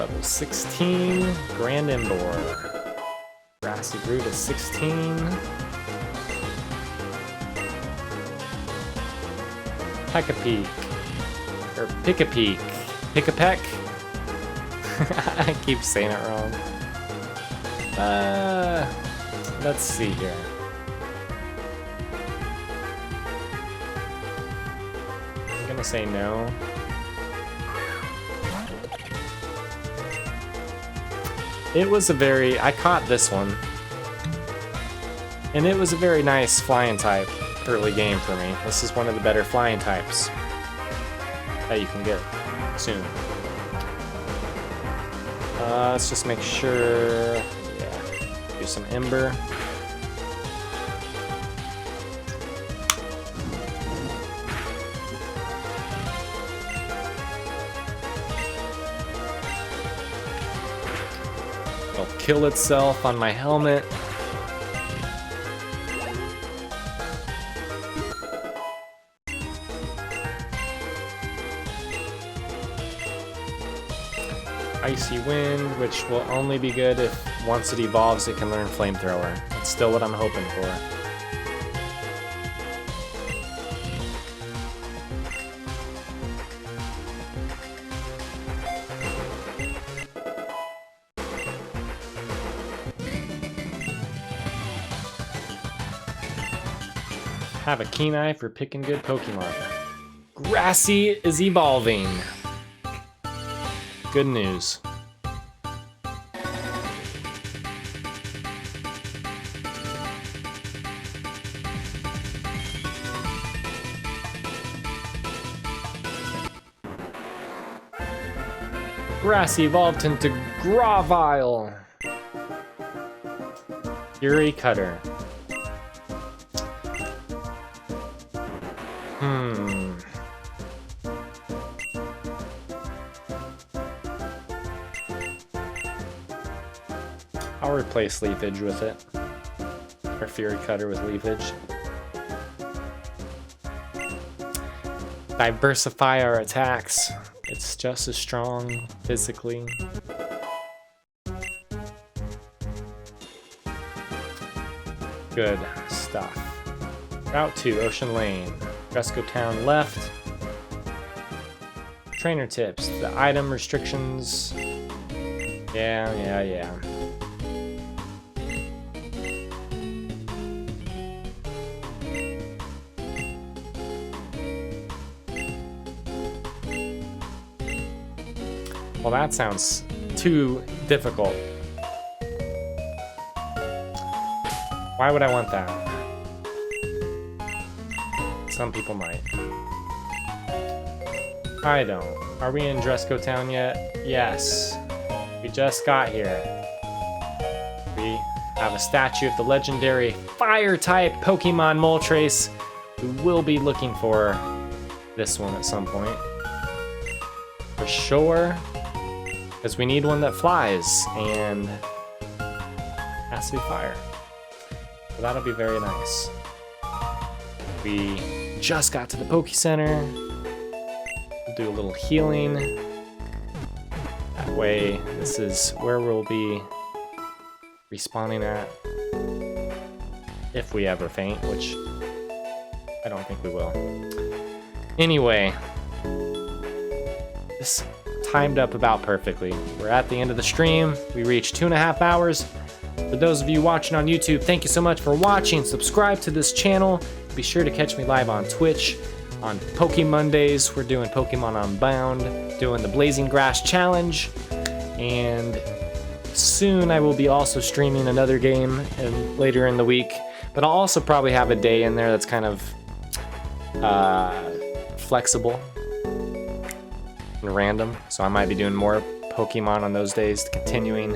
Level 16, Grand Embor. Grassy Root is 16. Peck-a-Peek. Or Pick-a-Peek. Pick-a-Peck? I keep saying it wrong. Let's see here. I'm gonna say no. It was a very... I caught this one. And it was a very nice flying type early game for me. This is one of the better flying types that you can get soon. Let's just make sure... Yeah. Do some Ember. It'll kill itself on my helmet. Icy Wind, which will only be good if once it evolves it can learn Flamethrower. That's still what I'm hoping for. Have a keen eye for picking good Pokemon. Grassy is evolving. Good news. Grassy evolved into Gravile. Fury Cutter. I'll replace Leafage with it. Or Fury Cutter with Leafage. Diversify our attacks. It's just as strong physically. Good stuff. Route 2, Ocean Lane. Fresco Town left. Trainer tips. The item restrictions. Yeah. Well, that sounds too difficult. Why would I want that? Some people might. I don't. Are we in Dresco Town yet? Yes. We just got here. We have a statue of the legendary Fire-type Pokemon Moltres, who will be looking for this one at some point. For sure. Because we need one that flies, and has to be fire. So that'll be very nice. We just got to the Poke Center. We'll do a little healing. That way, this is where we'll be respawning at. If we ever faint, which I don't think we will. Anyway, this timed up about perfectly. We're at the end of the stream. We reached 2.5 hours. For those of you watching on YouTube, thank you so much for watching. Subscribe to this channel. Be sure to catch me live on Twitch. On Pokemon Mondays, we're doing Pokemon Unbound, doing the Blazing Grass Challenge, and soon I will be also streaming another game later in the week. But I'll also probably have a day in there that's kind of flexible and random, so I might be doing more Pokemon on those days, continuing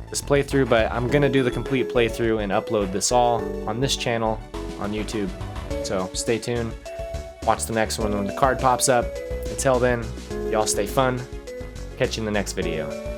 this playthrough, but I'm gonna do the complete playthrough and upload this all on this channel on YouTube, so stay tuned, watch the next one when the card pops up. Until then, y'all stay fun, catch you in the next video.